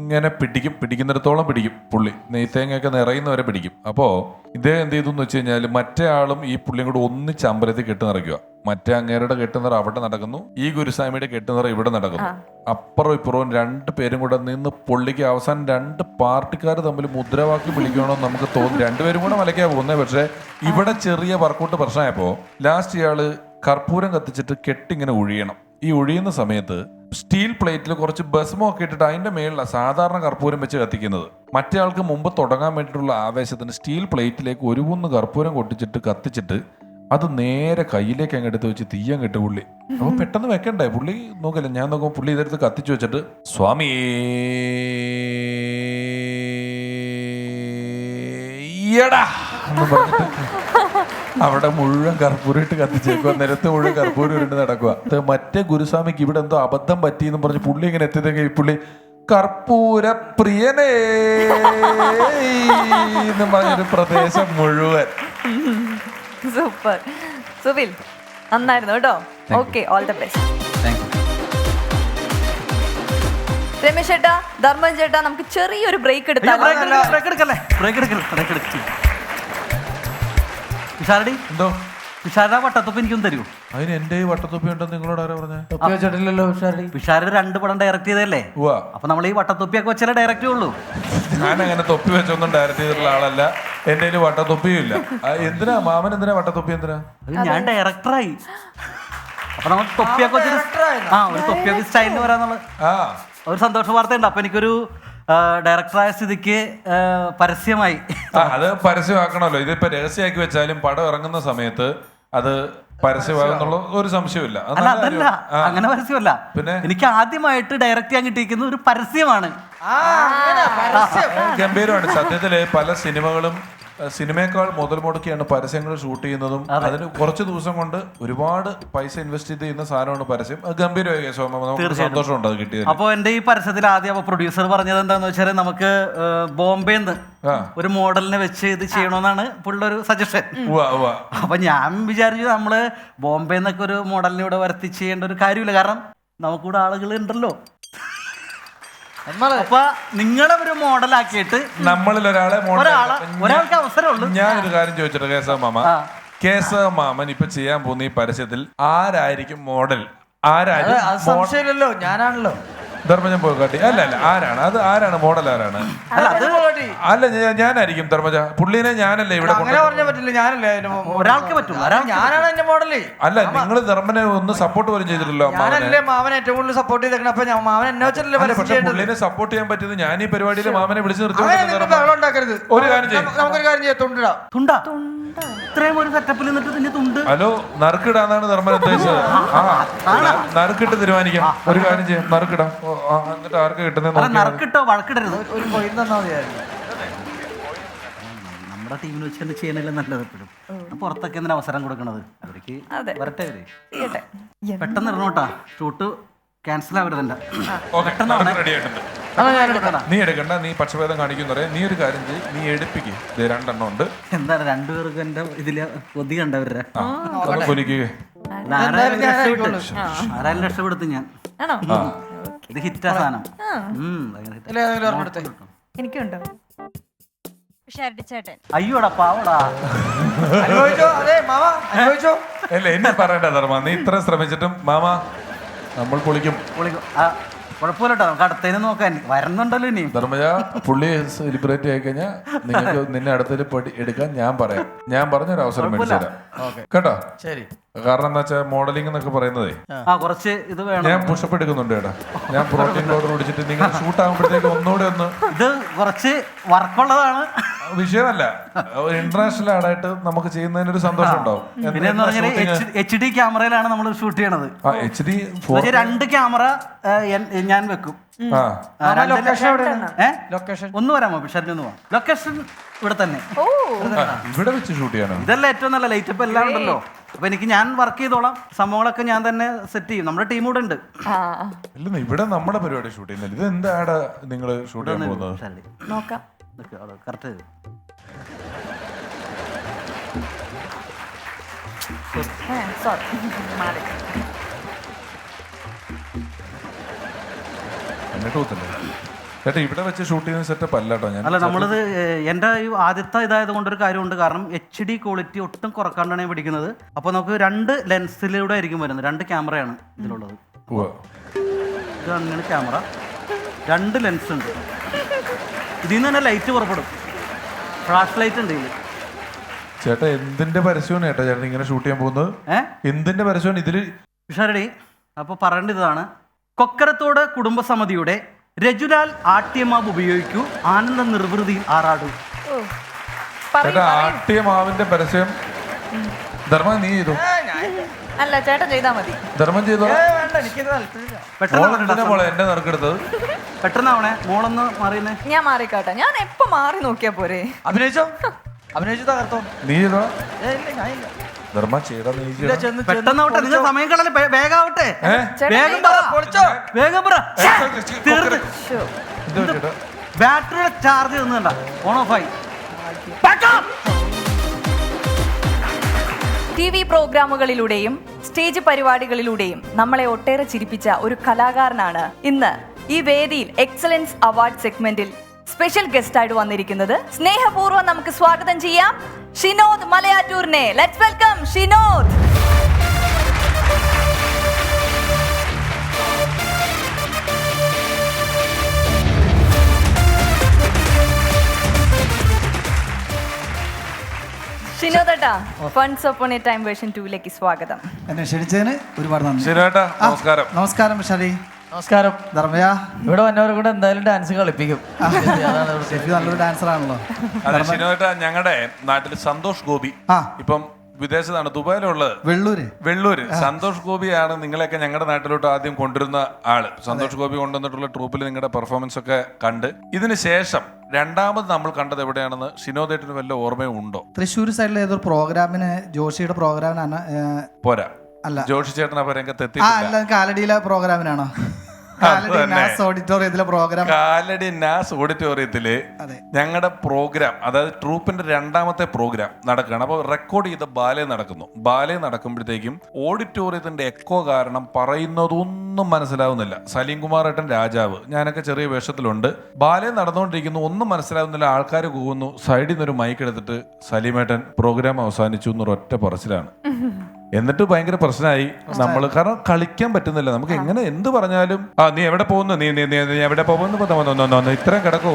ഇങ്ങനെ പിടിക്കുന്നിടത്തോളം പിടിക്കും. പുള്ളി നെയ്ത്തേങ്ങയൊക്കെ നിറയുന്നവരെ പിടിക്കും. അപ്പോൾ ഇദ്ദേഹം എന്ത് ചെയ്തു എന്ന് വെച്ച് കഴിഞ്ഞാൽ മറ്റേ ആളും ഈ പുള്ളിയും കൂടെ ഒന്നിച്ച് അമ്പലത്തിൽ കെട്ട് നിറയ്ക്കുക. മറ്റേ അങ്ങേരുടെ കെട്ടുനിറ അവിടെ നടക്കുന്നു, ഈ ഗുരുസ്വാമിയുടെ കെട്ടുനിറ ഇവിടെ നടക്കുന്നു. അപ്പുറവും ഇപ്പുറവും 2 പേരും കൂടെ നിന്ന് പുള്ളിക്ക് അവസാനം 2 പാർട്ടിക്കാർ തമ്മിൽ മുദ്രാവാക്യം വിളിക്കണമെന്ന് നമുക്ക് തോന്നി. 2 പേരും കൂടെ മലയ്ക്കാ പോകുന്നത്. പക്ഷേ ഇവിടെ ചെറിയ വർക്കൗട്ട് പ്രശ്നമായപ്പോൾ ലാസ്റ്റ് ഇയാള് കർപ്പൂരം കത്തിച്ചിട്ട് കെട്ടിങ്ങനെ ഒഴിയണം. ഈ ഒഴിയുന്ന സമയത്ത് സ്റ്റീൽ പ്ലേറ്റിൽ കുറച്ച് ഭസ്മൊക്കെ ഇട്ടിട്ട് അതിന്റെ മേളിലാണ് സാധാരണ കർപ്പൂരം വെച്ച് കത്തിക്കുന്നത്. മറ്റേ ആൾക്ക് മുമ്പ് തുടങ്ങാൻ വേണ്ടിയിട്ടുള്ള ആവേശത്തിന് സ്റ്റീൽ പ്ലേറ്റിലേക്ക് ഒരു കുന്ന് കർപ്പൂരം കൊട്ടിച്ചിട്ട് കത്തിച്ചിട്ട് അത് നേരെ കയ്യിലേക്ക് അങ്ങ് എടുത്ത് വെച്ച് തീയം കെട്ട് പുള്ളി. അപ്പൊ പെട്ടെന്ന് വെക്കണ്ടേ, പുള്ളി നോക്കില്ല. ഞാൻ നോക്കുമ്പോൾ പുള്ളി ഇതെടുത്ത് കത്തിച്ചു വെച്ചിട്ട് സ്വാമി എന്ന് പറഞ്ഞിട്ട് അവിടെ മുഴുവൻ കർപ്പൂരം ഇട്ട് കത്തിച്ചേക്കുക. നിരത്ത് മുഴുവൻ കർപ്പൂരം ഇട്ട് നടക്കുക. മറ്റേ ഗുരുസ്വാമിക്ക് ഇവിടെ എന്തോ അബദ്ധം പറ്റിയെന്ന് പറഞ്ഞ് പുള്ളി ഇങ്ങനെ എത്തിയതെങ്കിൽ പുള്ളി കർപ്പൂര പ്രിയനേ എന്ന് പറഞ്ഞൊരു പ്രദേശം മുഴുവൻ. സൂപ്പർ സുവിൽ, നന്നായിരുന്നു കേട്ടോ. Okay, all the best. Ramesh ചേട്ടാ, ധർമ്മൻ ചേട്ടാ, നമുക്ക് ചെറിയൊരു ബ്രേക്ക് എടുത്താൽ എന്തോ പിഷാരുടെ വട്ടത്തൊപ്പ് എനിക്കൊന്നും തരുമോ? അതിന് എന്റെ വട്ടത്തൊപ്പി ഉണ്ടെന്ന് നിങ്ങളോട് ആരാ പറഞ്ഞേ? തൊപ്പി വെച്ചിട്ടില്ലല്ലോ പിഷാര് 2 പടം ഡയറക്ട് ചെയ്തല്ലേ? അപ്പൊ നമ്മൾ ഈ വട്ടത്തൊപ്പിയൊക്കെ വെച്ചാലേ ഡയറക്റ്റ് ഉള്ളൂ. ഞാനങ്ങനെ തൊപ്പി വെച്ചൊന്നും ഡയറക്റ്റ് ചെയ്തിട്ടുള്ള ആളല്ല. എന്റെ കയ്യിൽ വട്ടത്തൊപ്പിയും ഇല്ല. എന്തിനാ മാമൻ എന്തിനാ വട്ടത്തൊപ്പി? എന്തിനാ? ഞാൻ ഡയറക്ടറായി. അപ്പൊ നമ്മൾ തൊപ്പിയൊക്കെ വെച്ചിട്ട് ഒരു തൊപ്പിയൊക്കെ സ്റ്റൈലിന് വരാന്നുള്ള ഒരു സന്തോഷ വാർത്ത ഉണ്ട്. അപ്പൊ എനിക്കൊരു ഡയറക്ടറായ സ്ഥിതിക്ക് പരസ്യമായി. അത് പരസ്യമാക്കണമല്ലോ. ഇതിപ്പോ രഹസ്യമാക്കി വെച്ചാലും പടം ഇറങ്ങുന്ന സമയത്ത് അത് പരസ്യമാകുന്നുള്ള ഒരു സംശയമില്ല. അതല്ല, അങ്ങനെ പരസ്യമല്ല. പിന്നെ എനിക്ക് ആദ്യമായിട്ട് ഡയറക്റ്റ് ചെയ്യാൻ കിട്ടിയിരിക്കുന്ന ഒരു പരസ്യമാണ്. ഗംഭീരമാണ്. സത്യത്തില് പല സിനിമകളും സിനിമയേക്കാൾ മുതൽ മുടക്കിയാണ് പരസ്യങ്ങൾ ഷൂട്ട് ചെയ്യുന്നതും അതിന് കുറച്ച് ദിവസം കൊണ്ട് ഒരുപാട് പൈസ ഇൻവെസ്റ്റ് ചെയ്യുന്ന സാധനമാണ് പരസ്യം. അത് ഗംഭീരമായ കേസ്, നമുക്ക് സന്തോഷമുണ്ട് അത് കിട്ടിയത്. അപ്പോൾ എന്റെ ഈ പരസ്യത്തിൽ ആദ്യം പ്രൊഡ്യൂസർ പറഞ്ഞത് എന്താന്ന് വെച്ചാൽ നമുക്ക് ബോംബെന്ന് ഒരു മോഡലിനെ വെച്ച് ഇത് ചെയ്യണമെന്നാണ് പുള്ളിയുടെ ഒരു സജഷൻ. അപ്പൊ ഞാൻ വിചാരിച്ചു നമ്മള് ബോംബെ എന്നൊക്കെ ഒരു മോഡലിനെ ഇവിടെ വരുത്തി ചെയ്യേണ്ട ഒരു കാര്യമില്ല, കാരണം നമുക്കിവിടെ ആളുകൾ ഉണ്ടല്ലോ. അപ്പൊ നിങ്ങളെ ഒരു മോഡലാക്കിയിട്ട് നമ്മളിൽ ഒരാൾക്ക് അവസരമുള്ളൂ. ഞാനൊരു കാര്യം ചോദിച്ചിട്ട് കേശവ മാമ, കേശവ മാമൻ ഇപ്പൊ ചെയ്യാൻ പോകുന്ന ഈ പരസ്യത്തിൽ ആരായിരിക്കും മോഡൽ? സംശയമില്ലല്ലോ, ഞാനാണല്ലോ. ധർമ്മജൻ പോയി കാട്ടി. അല്ല ആരാണ് അത്? ആരാണ് മോഡൽ? ആരാണ്? അല്ല ഞാനായിരിക്കും ധർമ്മജ. പുള്ളിനെ ഞാനല്ലേ ഇവിടെ ഒരാൾക്ക് പറ്റും, ഞാനാണ് എന്റെ മോഡല്. അല്ല, നിങ്ങൾ ധർമ്മനെ ഒന്ന് സപ്പോർട്ട് പോലും ചെയ്തിട്ടില്ലല്ലോ. മാമൻ ഏറ്റവും കൂടുതൽ സപ്പോർട്ട് ചെയ്തേക്കണം. അപ്പൊ മാമൻ എന്നെ വെച്ചല്ലേ. പക്ഷെ പുള്ളിനെ സപ്പോർട്ട് ചെയ്യാൻ പറ്റിയത് ഞാൻ ഈ പരിപാടിയിൽ മാമനെ വിളിച്ചു നിർത്തി. ഒരു കാര്യം ചെയ്യും, നമുക്കൊരു കാര്യം ചെയ്യാം, തുണ്ടാ ഇത്രയും ഒരു സെറ്റപ്പിൽ നിന്നിട്ട് പിന്നെ തുണ്ട്. ഹലോ, നറുക്കിടാന്നാണ് ധർമ്മൻ ഉദ്ദേശിച്ചത്. നറുക്കിട്ട് തീരുമാനിക്കാം. ഒരു കാര്യം ചെയ്യാം, നറുക്കിടാം. എന്നിട്ട് ആർക്ക് കിട്ടുന്നത് നറുക്കിട്ടോ വഴക്കിടരുത്. ഒരു പോയി തന്നാ മതിയായിരുന്നു. നമ്മുടെ ടീമിന് വെച്ച് തന്നെ ചെയ്യണല്ലേ നല്ലത്. എപ്പോഴും പുറത്തൊക്കെ എന്തിനാ അവസരം കൊടുക്കണത്? അവർക്ക് വരട്ടെ. പെട്ടെന്ന് ഇറങ്ങോട്ടാ, ഷൂട്ട് ക്യാൻസൽ ആവരുതല്ല. റെഡി ആയിട്ടുണ്ട്. നീ എടുക്കണ്ട, നീ പക്ഷഭേദം കാണിക്കുന്ന നീ ഒരു കാര്യം ചെയ്യ്, നീ എടുപ്പിക്കും. 2 എണ്ണം ഉണ്ട്. എന്താണ് രണ്ടുപേർക്ക് എന്റെ ഇതില് കൊതി കണ്ടവരുടെ ആരായാലും രക്ഷപ്പെടുത്തും ഞാൻ. ഇത് ഹിറ്റാ സാധനം. എനിക്കുണ്ടോ? അയ്യോടാ പാവടാ. അല്ല, എന്നെ പറയണ്ട ധർമ്മ, നീ ഇത്ര ശ്രമിച്ചിട്ടും മാമ നമ്മൾ പൊളിക്കും. കുഴപ്പമില്ല, നമുക്ക് അടുത്തതിന് നോക്കാൻ വരുന്നുണ്ടല്ലോ ഇനിയും. ധർമ്മജ, പുള്ളി സെലിബ്രേറ്റ് ആയി കഴിഞ്ഞാൽ നിങ്ങൾക്ക് നിന്നെ അടുത്തതിൽ എടുക്കാൻ ഞാൻ പറയാം. ഞാൻ പറഞ്ഞൊരു അവസരം മേടിച്ചു തരാം കേട്ടോ. ശരി. കാരണം എന്താ വെച്ചാൽ മോഡലിംഗ് എന്നൊക്കെ പറയുന്നതേ കുറച്ച് ഇത് വേണം. ഞാൻ പുഷപ്പ് എടുക്കുന്നുണ്ട് ചേട്ടാ. ഞാൻ പ്രോട്ടീൻ പൗഡർ കുടിച്ചിട്ട് നിങ്ങൾ ഷൂട്ട് ആകുമ്പോഴത്തേക്ക് ഒന്നുകൂടെ ഒന്ന് ഇത് കുറച്ച് വർക്കുള്ളതാണ്. വിഷയമല്ല, ഇന്റർനാഷണൽ ആടായിട്ട് നമുക്ക് ചെയ്യുന്നതിന് ഒരു സന്തോഷം ഉണ്ടാവും. പിന്നെ എന്ന് പറഞ്ഞാൽ HD ക്യാമറയിലാണ് നമ്മൾ ഷൂട്ട് ചെയ്യണത്. HD 2 ക്യാമറ ഞാൻ വെക്കും. ഒന്ന് വരാമോ പിഷാരിന്? ഒന്ന് പോവാം. ലൊക്കേഷൻ ഇവിടെ തന്നെ, ഇവിടെ വെച്ച് ഷൂട്ട് ചെയ്യാനോ? ഇതല്ല ഏറ്റവും നല്ല ലൈറ്റപ്പ് എല്ലാം ഉണ്ടല്ലോ. അപ്പൊ എനിക്ക് ഞാൻ വർക്ക് ചെയ്തോളാം, സംഭവങ്ങളൊക്കെ ഞാൻ തന്നെ സെറ്റ് ചെയ്യും. നമ്മുടെ ടീം കൂടെ ഉണ്ട്. ഇല്ല, ഇവിടെ നമ്മുടെ പരിപാടി ഷൂട്ട് ചെയ്യുന്നില്ല. ഇത് എന്താടാ നിങ്ങൾ ഷൂട്ട് ചെയ്യാൻ പോകുന്നത്? നോക്കാം. കറക്റ്റ്. ചേട്ടാ, ഇവിടെ വെച്ച് ഷൂട്ട് ചെയ്യുന്ന സെറ്റപ്പ് അല്ല കേട്ടോ. അല്ല, നമ്മളിത് എൻ്റെ ഈ ആദ്യത്തെ ഇതായത് കൊണ്ടൊരു കാര്യമുണ്ട്. കാരണം HD ക്വാളിറ്റി ഒട്ടും കുറക്കാണ്ടാണ് ഞാൻ പിടിക്കുന്നത്. അപ്പോൾ നമുക്ക് 2 ലെൻസിലൂടെ ആയിരിക്കും വരുന്നത്. 2 ക്യാമറയാണ് ഇതിലുള്ളത്. ഇതാണ് ക്യാമറ, 2 ലെൻസ് ഉണ്ട്. ഇതിൽ നിന്ന് തന്നെ ലൈറ്റ് പുറപ്പെടും. ഫ്ലാഷ് ലൈറ്റ് ഉണ്ട് ഇതിൽ. ചേട്ടാ, എന്തിന്റെ പരസ്യമാണ് ചേട്ടാ ചേട്ടൻ ഇങ്ങനെ ഷൂട്ട് ചെയ്യാൻ പോകുന്നത്? എന്തിന്റെ പരസ്യമാണ് ഇതില്? വിഷാരടി, അപ്പോൾ പറയേണ്ടതാണ്, കൊക്കരത്തോട് കുടുംബസമിതിയുടെ രജുലാൽ ആട്യമാവ് ഉപയോഗിക്കൂ, ആനന്ദ നിർവൃതി ആറാടൂ. ചേട്ടാ, ആട്യമാവിന്റെ പരസ്യം ധർമ്മ നീ ചെയ്തു? അല്ല, ചേട്ടൻ ചെയ്താ മതി. ധർമ്മം ചെയ്തോ? എന്റെ നറുക്കെടുത്തത് പെട്ടെന്നാവണേ. മോളൊന്ന് മാറിയുന്നേ. ഞാൻ മാറിക്കാട്ടെ. ഞാൻ എപ്പോ മാറി നോക്കിയാ പോരെ? അഭിനയിച്ചോ തകർത്തോ? നീ ചെയ്തോ? ധർമ്മ ചെയ്താ നീ പെട്ടെന്നാവട്ടെ, നിങ്ങൾ സമയം കളഞ്ഞ് വേഗാവട്ടെ. വേഗം പറ. ബാറ്ററിയുടെ ചാർജ് തന്നണ്ട, ഓൺ ഓഫ് ആയി. TV പ്രോഗ്രാമുകളിലൂടെയും സ്റ്റേജ് പരിപാടികളിലൂടെയും നമ്മളെ ഒട്ടേറെ ചിരിപ്പിച്ച ഒരു കലാകാരനാണ് ഇന്ന് ഈ വേദിയിൽ എക്സലൻസ് അവാർഡ് സെഗ്മെന്റിൽ സ്പെഷ്യൽ ഗസ്റ്റ് ആയിട്ട് വന്നിരിക്കുന്നത്. സ്നേഹപൂർവ്വം നമുക്ക് സ്വാഗതം ചെയ്യാം ഷിനോദ് മലയാറ്റൂരിനെ. Let's welcome Shinod. ഷിനോദേട്ടാ, Funs Upon a Time version 2ലേക്ക് സ്വാഗതം. എന്നെ ക്ഷണിച്ചതിന് ഒരുപാട് നന്ദി. നമസ്കാരം. നമസ്കാരം ഷാലി. നമസ്കാരം ധർമ്മയ. ഇവിടെ വന്നവരെ കൂടെ എന്തായാലും ഡാൻസ് കളിപ്പിക്കും. നല്ലൊരു ഡാൻസർ ആണല്ലോ. ഞങ്ങളുടെ നാട്ടിൽ സന്തോഷ് ഗോപി ഇപ്പം വിദേശത്താണ്, ദുബായിലുള്ളത്. വെള്ളൂര് സന്തോഷ് ഗോപിയാണ് നിങ്ങളെയൊക്കെ ഞങ്ങളുടെ നാട്ടിലോട്ട് ആദ്യം കൊണ്ടുവരുന്ന ആള്. സന്തോഷ് ഗോപി കൊണ്ടുവന്നിട്ടുള്ള ട്രൂപ്പിൽ നിങ്ങളുടെ പെർഫോമൻസ് ഒക്കെ കണ്ട് ഇതിന് ശേഷം രണ്ടാമത് നമ്മൾ കണ്ടത് എവിടെയാണെന്ന് ഷിനോദേട്ടിന് വല്ല ഓർമ്മയും ഉണ്ടോ? തൃശ്ശൂർ സൈഡിലെ ഏതൊരു പ്രോഗ്രാമിന്, ജോഷിയുടെ പ്രോഗ്രാമിനാണ്. പോരാ, അല്ല, ജോഷി ചേട്ടൻ അപ്പൊ രംഗത്ത് എത്തി. അല്ല, കാലടിയിലെ പ്രോഗ്രാമിനാണോ? ഓഡിറ്റോറിയത്തിലെ പ്രോഗ്രാം, കാലടി നാസ് ഓഡിറ്റോറിയത്തില് ഞങ്ങളുടെ പ്രോഗ്രാം, അതായത് ട്രൂപ്പിന്റെ രണ്ടാമത്തെ പ്രോഗ്രാം നടക്കുകയാണ്. അപ്പോൾ റെക്കോർഡ് ചെയ്ത ബാലെ നടക്കുന്നു. ബാലെ നടക്കുമ്പോഴത്തേക്കും ഓഡിറ്റോറിയത്തിന്റെ എക്കോ കാരണം പറയുന്നതൊന്നും മനസ്സിലാവുന്നില്ല. സലീം കുമാർ ഏട്ടൻ രാജാവ്, ഞാനൊക്കെ ചെറിയ വേഷത്തിലുണ്ട്. ബാലെ നടന്നുകൊണ്ടിരിക്കുന്നു, ഒന്നും മനസ്സിലാവുന്നില്ല. ആൾക്കാർ കൂവുന്നു. സൈഡിൽ നിന്നൊരു മൈക്ക് എടുത്തിട്ട് സലീമേട്ടൻ പ്രോഗ്രാം അവസാനിച്ചു എന്നൊരൊറ്റ പറച്ചിലാണ്. എന്നിട്ട് ഭയങ്കര പ്രശ്നമായി നമ്മൾ, കാരണം കളിക്കാൻ പറ്റുന്നില്ല. നമുക്ക് എങ്ങനെ എന്ത് പറഞ്ഞാലും നീ എവിടെ പോകുന്നു, നീ എവിടെ പോകുന്നു, ഇത്രയും കിടക്കും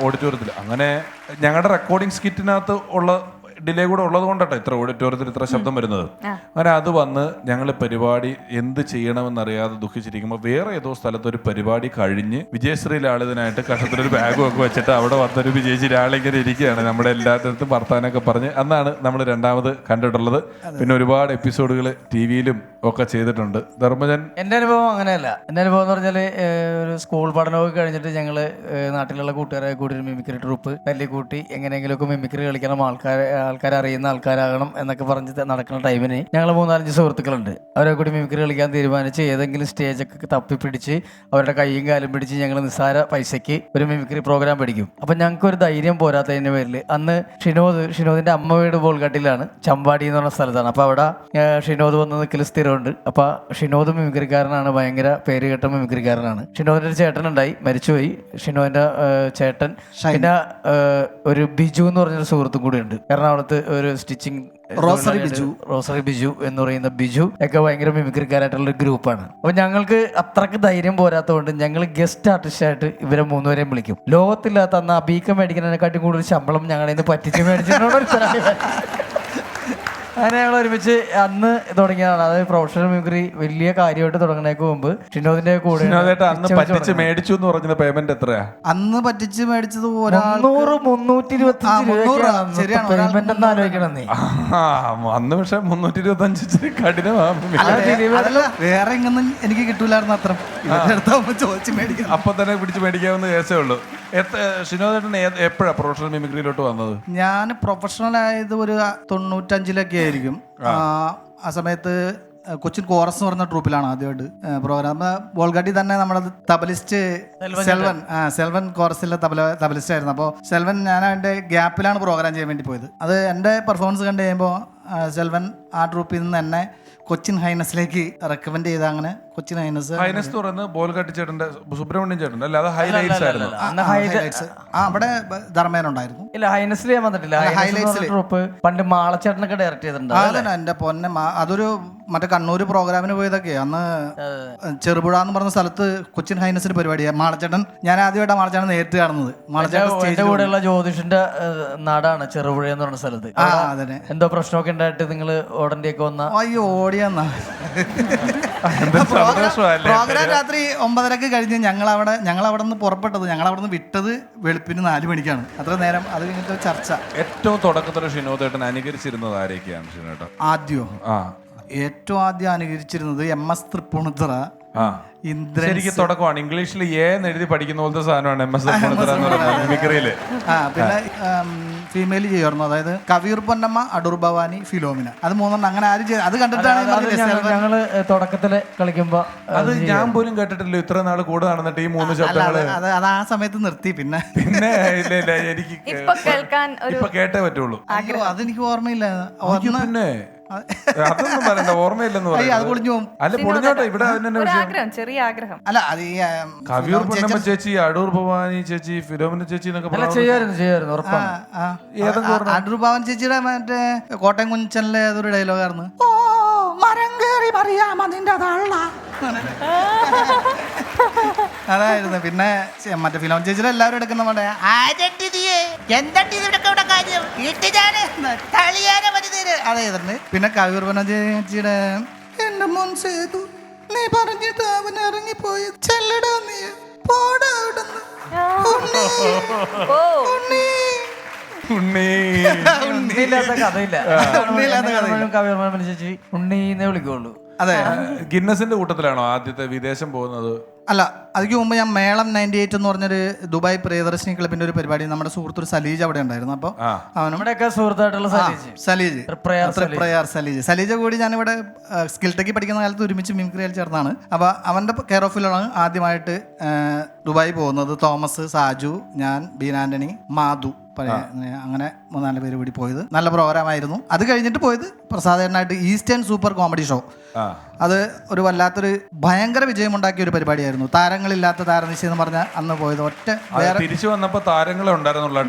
ഓഡിറ്റോറിയത്തിൽ. അങ്ങനെ ഞങ്ങളുടെ റെക്കോർഡിംഗ് സ്കിറ്റിനകത്ത് ഉള്ള ഡിലേ കൂടെ ഉള്ളത് കൊണ്ടാട്ടോ ഇത്ര ഓഡിറ്റോറിയത്തിൽ ഇത്ര ശബ്ദം വരുന്നത്. അങ്ങനെ അത് വന്ന് ഞങ്ങൾ പരിപാടി എന്ത് ചെയ്യണമെന്നറിയാതെ ദുഃഖിച്ചിരിക്കുമ്പോൾ വേറെ ഏതോ സ്ഥലത്ത് ഒരു പരിപാടി കഴിഞ്ഞ് വിജയശ്രീ ലാളിതനായിട്ട് കഷത്തിലൊരു ബാഗും ഒക്കെ വെച്ചിട്ട് അവിടെ വന്നൊരു വിജയിച്ച് ലാളിങ്ങനെ ഇരിക്കുകയാണ്. നമ്മുടെ എല്ലാത്തിടത്തും വർത്താനൊക്കെ പറഞ്ഞ് അന്നാണ് നമ്മൾ രണ്ടാമത് കണ്ടിട്ടുള്ളത്. പിന്നെ ഒരുപാട് എപ്പിസോഡുകൾ ടി വിയിലും ഒക്കെ ചെയ്തിട്ടുണ്ട്. ധർമ്മജൻ? എൻ്റെ അനുഭവം അങ്ങനെയല്ല. എൻ്റെ അനുഭവം എന്ന് പറഞ്ഞാൽ ഒരു സ്കൂൾ പഠനമൊക്കെ കഴിഞ്ഞിട്ട് ഞങ്ങൾ നാട്ടിലുള്ള കൂട്ടുകാരെ കൂടി ഒരു മിമിക്രി ട്രൂപ്പ് തല്ലിക്കൂട്ടി എങ്ങനെയെങ്കിലുമൊക്കെ മിമിക്രി കളിക്കണം, ആൾക്കാരെ അറിയുന്ന ആൾക്കാരാകണം എന്നൊക്കെ പറഞ്ഞ് നടക്കുന്ന ടൈമിന് ഞങ്ങൾ 3-4 സുഹൃത്തുക്കളുണ്ട്. അവരെ കൂടി മിമിക്രി കളിക്കാൻ തീരുമാനിച്ച് ഏതെങ്കിലും സ്റ്റേജൊക്കെ തപ്പിപ്പിടിച്ച് അവരുടെ കൈയും കാലും പിടിച്ച് ഞങ്ങൾ നിസ്സാര പൈസയ്ക്ക് ഒരു മിമിക്രി പ്രോഗ്രാം പഠിക്കും. അപ്പം ഞങ്ങൾക്ക് ഒരു ധൈര്യം പോരാത്തതിൻ്റെ പേരിൽ അന്ന് ഷിനോദിൻ്റെ അമ്മ വീട് ബോൾഗട്ടിലാണ്, ചമ്പാടി എന്ന് പറഞ്ഞ സ്ഥലത്താണ്. അപ്പോൾ അവിടെ ഷിനോദ് വന്ന് നിൽക്കൽ സ്ഥിരമുണ്ട്. അപ്പോൾ ഷിനോദ് മിമിക്രിക്കാരനാണ്, ഭയങ്കര പേര് കേട്ട മിമിക്രിക്കാരനാണ്. ഷിനോദിൻ്റെ ഒരു ചേട്ടനുണ്ടായി, മരിച്ചുപോയി. ഷിനോദിൻ്റെ ചേട്ടൻ, പിന്നെ ഒരു ബിജു എന്ന് പറഞ്ഞൊരു സുഹൃത്തും കൂടി ഉണ്ട്. എറണാകുളത്ത് ഒരു സ്റ്റിച്ചിങ് റോസറി ബിജു എന്ന് പറയുന്ന ബിജു ഒക്കെ ഭയങ്കര മിമിക്രിക്കാരായിട്ടുള്ള ഒരു ഗ്രൂപ്പാണ്. അപ്പൊ ഞങ്ങൾക്ക് അത്രക്ക് ധൈര്യം പോരാത്തതുകൊണ്ട് ഞങ്ങൾ ഗസ്റ്റ് ആർട്ടിസ്റ്റായിട്ട് ഇവരെ 3 പേരെയും വിളിക്കും. ലോകത്തില്ലാത്ത അന്ന് അബീക്കം മേടിക്കുന്നതിനെക്കാട്ടും കൂടുതൽ ശമ്പളം ഞങ്ങളുടെ നിന്ന് പറ്റിച്ച് മേടിച്ചിട്ടുണ്ടോ. അങ്ങനെ ഞങ്ങൾ ഒരുമിച്ച് അന്ന് തുടങ്ങിയതാണ്. അതായത് പ്രൊഫഷണൽ മിമിക്രി വലിയ കാര്യമായിട്ട് തുടങ്ങുന്നതിന് മുമ്പ് ഷിനോദിന്റെ കൂടെ അന്ന് പറ്റിച്ച് മേടിച്ചു എന്ന് പറഞ്ഞ പേയ്മെന്റ് എത്രയാ? അന്ന് പറ്റിച്ച് മേടിച്ചത് 325 രൂപയാണ് പേയ്മെന്റ് എന്ന് ആലോചിക്കണം നീ. അന്ന് പക്ഷെ 325 കഠിനമാണ്. വേറെ എങ്ങൊന്നും എനിക്ക് കിട്ടൂലായിരുന്നു. അത്ര ചോദിച്ചു മേടിക്കാം, അപ്പൊ തന്നെ പിടിച്ച് മേടിക്കാവുന്ന കേസേ ഉള്ളൂ. ഷിനോദേട്ടൻ എപ്പോഴാ പ്രൊഫഷണൽ മിമിക്രിയിലോട്ട് വന്നത്? ഞാൻ പ്രൊഫഷണൽ ആയത് ഒരു 95-ലൊക്കെ ആയിരിക്കും. ആ സമയത്ത് കൊച്ചിൻ കോറസ് എന്ന് പറഞ്ഞ ട്രൂപ്പിലാണ് ആദ്യമായിട്ട് പ്രോഗ്രാം. ബോൾഗാട്ടി തന്നെ നമ്മുടെ തബലിസ്റ്റ് സെൽവൻ കോറസിലെ തബലിസ്റ്റ് ആയിരുന്നു. അപ്പോൾ സെൽവൻ, ഞാൻ അതിൻ്റെ ഗ്യാപ്പിലാണ് പ്രോഗ്രാം ചെയ്യാൻ വേണ്ടി പോയത്. അത് എൻ്റെ പെർഫോമൻസ് കണ്ടു കഴിയുമ്പോൾ സെൽവൻ ആ ട്രൂപ്പിൽ നിന്ന് എന്നെ കൊച്ചിൻ ഹൈനസിലേക്ക് റെക്കമെൻഡ് ചെയ്ത. അങ്ങനെ കൊച്ചിൻ ഹൈനസ് പറയുന്നത് ബോൾഗാട്ടി ചേട്ടന്റെ സുബ്രഹ്മണ്യം ചേട്ടൻ അല്ല, അത് ഹൈലൈറ്റ്സ് ആയിരുന്നു. അവിടെ ധർമ്മേനുണ്ടായിരുന്നു. ഇല്ല, ഹൈനസിൽ ഞാൻ വന്നിട്ടില്ല. ട്രൂപ്പ് പണ്ട് മാളച്ചേട്ടനൊക്കെ ഡയറക്റ്റ് ചെയ്തിട്ടുണ്ട്. അതന്നെ എൻ്റെ പൊന്നെ, അതൊരു മറ്റേ കണ്ണൂർ പ്രോഗ്രാമിന് പോയതൊക്കെ. അന്ന് ചെറുപുഴ എന്ന് പറഞ്ഞ സ്ഥലത്ത് കൊച്ചിൻ ഹൈനസിന് പരിപാടിയാണ്. മാളച്ചേട്ടൻ, ഞാൻ ആദ്യമായിട്ടാണ് മാളച്ചേട്ടൻ നേരിട്ട് കാണുന്നത്. മാളച്ചേട്ടൻ കൂടെയുള്ള ജ്യോതിഷിന്റെ നാടാണ് ചെറുപുഴ എന്ന് പറഞ്ഞ സ്ഥലത്ത്. എന്തോ പ്രശ്നമൊക്കെ ഉണ്ടായിട്ട് നിങ്ങൾ ഓടേണ്ടിയൊക്കെ വന്ന? അയ്യോ, ഓടിയെന്നാ. പ്രോഗ്രാം രാത്രി 9:30 കഴിഞ്ഞ് ഞങ്ങൾ അവിടെ നിന്ന് പുറപ്പെട്ടത്, ഞങ്ങൾ അവിടെ നിന്ന് വിട്ടത് വെളുപ്പിന് 4 മണിക്കാണ്. അത്ര നേരം അത് കഴിഞ്ഞിട്ട് ചർച്ച. ഏറ്റവും തുടക്കത്തിൽ ഷിനോദേട്ടൻ അനുകരിച്ചിരുന്നത് ആരൊക്കെയാണ് ഷിനോട്ട? ഏറ്റവും ആദ്യം അനുകരിച്ചിരുന്നത് MS തൃപ്പൂണിത്തുറ. ശരിക്കും തുടക്കമാണ്. ഇംഗ്ലീഷിൽ എഴുതി പഠിക്കുന്ന പോലത്തെ സാധനമാണ് MS തൃപ്പൂണിത്തുറ എന്ന് പറയുന്നത് മിമിക്രിയില്. പിന്നെ ഫീമെയിൽ ചെയ്യുമായിരുന്നു. അതായത് കവിയൂർ പൊന്നമ്മ, അടൂർ ഭവാനി, ഫിലോമിന. അത് 3 അങ്ങനെ ആരും അത് കണ്ടിട്ടാണ് ഞങ്ങള് തുടക്കത്തില് കളിക്കുമ്പോ. അത് ഞാൻ പോലും കേട്ടിട്ടില്ല ഇത്ര നാൾ കൂടെ നടന്നിട്ട് ഈ 3 ശബ്ദങ്ങള്. അത് ആ സമയത്ത് നിർത്തി. പിന്നെ ഇല്ല എനിക്ക് ഇപ്പൊ കേട്ടേ പറ്റുള്ളൂ. അതെനിക്ക് ഓർമ്മയില്ല. പിന്നെ അതൊന്നും പറയണ്ട, ഓർമ്മയില്ലെന്ന് പറയാം. അല്ല പൊളിഞ്ഞോട്ടെ, ഇവിടെ ചെറിയ ആഗ്രഹം. അല്ല, അത് ഈ കവിയൂർ പൊന്നമ്മ ചേച്ചി, അടൂർ ഭവാനി ചേച്ചി, ഫിലോമിന ചേച്ചി എന്നൊക്കെ ചെയ്യായിരുന്നു. അടൂർ ഭവാനി ചേച്ചിയുടെ മറ്റേ കോട്ടയം കുഞ്ചനിലെ ഏതൊരു ഡയലോഗായിരുന്നു. അതായിരുന്നു. പിന്നെ മറ്റേ ഫിലോമിന ചേച്ചിയുടെ എല്ലാവരും എടുക്കുന്ന പോലെ അതായിരുന്നു. പിന്നെ കവിയൂർ പൊന്നമ്മ ചേച്ചിയുടെ എന്റെ മോൻ സേതു, നീ പറഞ്ഞിട്ട് അവൻ ഇറങ്ങിപ്പോയി, ചെല്ലടാ നീ, പോടാ അവിടുന്ന്. ഉണ്ണിയില്ലാത്ത കഥയില്ല. കവിയർമാൻ ചേച്ചി ഉണ്ണീന്നേ വിളിക്കുള്ളൂ. അതെ. ഗിന്നസിന്റെ കൂട്ടത്തിലാണോ ആദ്യത്തെ വിദേശം പോകുന്നത്? അല്ല, അതിക്ക് മുമ്പ് ഞാൻ മേളം 98 എന്ന് പറഞ്ഞൊരു ദുബായ് പ്രിയദർശിനി ക്ലബിന്റെ ഒരു പരിപാടി നമ്മുടെ സുഹൃത്തൊരു സലീജ് അവിടെ ഉണ്ടായിരുന്നു. അപ്പോൾ നമ്മുടെയൊക്കെ സുഹൃത്തായിട്ടുള്ള സലീജ് സലീജ കൂടി ഞാനിവിടെ സ്കിൽ ടെക്കി പഠിക്കുന്ന കാലത്ത് ഒരുമിച്ച് മിമിക്രിയിൽ ചേർന്നാണ്. അപ്പോൾ അവൻ്റെ കെയർ ഓഫിലാണ് ആദ്യമായിട്ട് ദുബായ് പോകുന്നത്. തോമസ്, സാജു, ഞാൻ, ബീന ആന്റണി, മാധു, അങ്ങനെ 3-4 പേര് കൂടി പോയത്. നല്ല പ്രോഗ്രാമായിരുന്നു. അത് കഴിഞ്ഞിട്ട് പോയത് പ്രസാദേട്ടനായിട്ട് ഈസ്റ്റേൺ സൂപ്പർ കോമഡി ഷോ. അത് ഒരു വല്ലാത്തൊരു ഭയങ്കര വിജയമുണ്ടാക്കിയ ഒരു പരിപാടിയായിരുന്നു. താരങ്ങളില്ലാത്ത താരനിശ എന്ന് പറഞ്ഞാൽ അന്ന് പോയത് ഒറ്റ തിരിച്ചു വന്നപ്പോ താരങ്ങളെ ഉണ്ടായിരുന്നുള്ള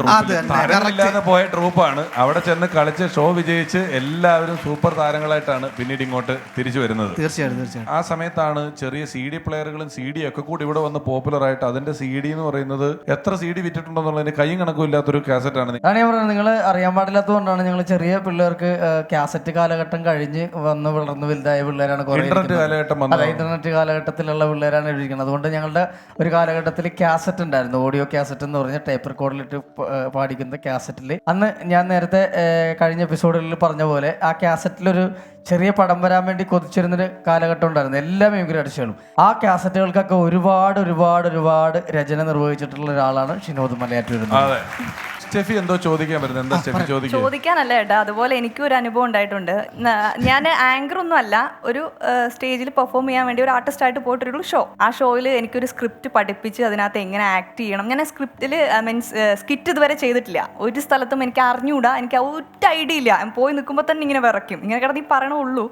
താരങ്ങളില്ലാതെ പോയ ട്രൂപ്പാണ്. അവിടെ ചെന്ന് കളിച്ച് ഷോ വിജയിച്ച് എല്ലാവരും സൂപ്പർ താരങ്ങളായിട്ടാണ് പിന്നീട് ഇങ്ങോട്ട് തിരിച്ചു വരുന്നത്. തീർച്ചയായിട്ടും. ആ സമയത്താണ് ചെറിയ CD പ്ലെയറുകളും CD ഒക്കെ കൂടി ഇവിടെ വന്ന് പോപ്പുലർ ആയിട്ട് അതിന്റെ CD എന്ന് പറയുന്നത് എത്ര CD വിറ്റിട്ടുണ്ടെന്നുള്ളതിന് കൈയും കണക്കും ഇല്ലാത്തൊരു കാസറ്റ് ആണ്. ഞാൻ പറഞ്ഞത് നിങ്ങൾ അറിയാൻ പാടില്ലാത്തതുകൊണ്ടാണ്. ഞങ്ങൾ ചെറിയ പിള്ളേർക്ക് കാസറ്റ് കാലഘട്ടം കഴിഞ്ഞ് വന്ന് വളർന്ന് വലുതായ പിള്ളേരാണ്. ഇന്റർനെറ്റ് കാലഘട്ടത്തിലുള്ള പിള്ളേരാണ് എഴുതിക്കുന്നത്. അതുകൊണ്ട് ഞങ്ങളുടെ ഒരു കാലഘട്ടത്തിൽ കാസറ്റ് ഉണ്ടായിരുന്നു, ഓഡിയോ കാസറ്റ് എന്ന് പറഞ്ഞ ടേപ്പ് റെക്കോർഡിലിട്ട് പാടിക്കുന്ന കാസറ്റിൽ അന്ന് ഞാൻ നേരത്തെ കഴിഞ്ഞ എപ്പിസോഡുകളിൽ പറഞ്ഞ പോലെ ആ കാസറ്റിലൊരു ചെറിയ പടം വരാൻ വേണ്ടി കൊതിച്ചിരുന്നൊരു കാലഘട്ടം ഉണ്ടായിരുന്നു എല്ലാ മിമിക്രി ആർട്ടിസ്റ്റുകളും. ആ കാസറ്റുകൾക്കൊക്കെ ഒരുപാട് രചന നിർവഹിച്ചിട്ടുള്ള ഒരാളാണ് ഷിനോദ് മലയാറ്റൂർ. സ്റ്റെഫി എന്തോ ചോദിക്കാൻ പറ്റുന്നത്? എന്താ സ്റ്റെഫി ചോദിക്കാനല്ല ഏട്ടാ, അതുപോലെ എനിക്കും ഒരു അനുഭവം ഉണ്ടായിട്ടുണ്ട്. ഞാൻ ആങ്കർ ഒന്നും അല്ല, ഒരു സ്റ്റേജിൽ പെർഫോം ചെയ്യാൻ വേണ്ടി ഒരു ആർട്ടിസ്റ്റായിട്ട് പോയിട്ടൊരു ഷോ. ആ ഷോയിൽ എനിക്കൊരു സ്ക്രിപ്റ്റ് പഠിപ്പിച്ച് അതിനകത്ത് എങ്ങനെ ആക്ട് ചെയ്യണം. ഞാൻ സ്ക്രിപ്റ്റിൽ സ്കിറ്റ് ഇതുവരെ ചെയ്തിട്ടില്ല. ഒരു സ്ഥലത്തും എനിക്ക് അറിഞ്ഞുകൂടാ, എനിക്ക് ഒറ്റ ഐഡിയ ഇല്ല. പോയി നിൽക്കുമ്പോൾ തന്നെ ഇങ്ങനെ വിറയ്ക്കും, ഇങ്ങനെ കിടന്ന് പറയണുള്ളൂ.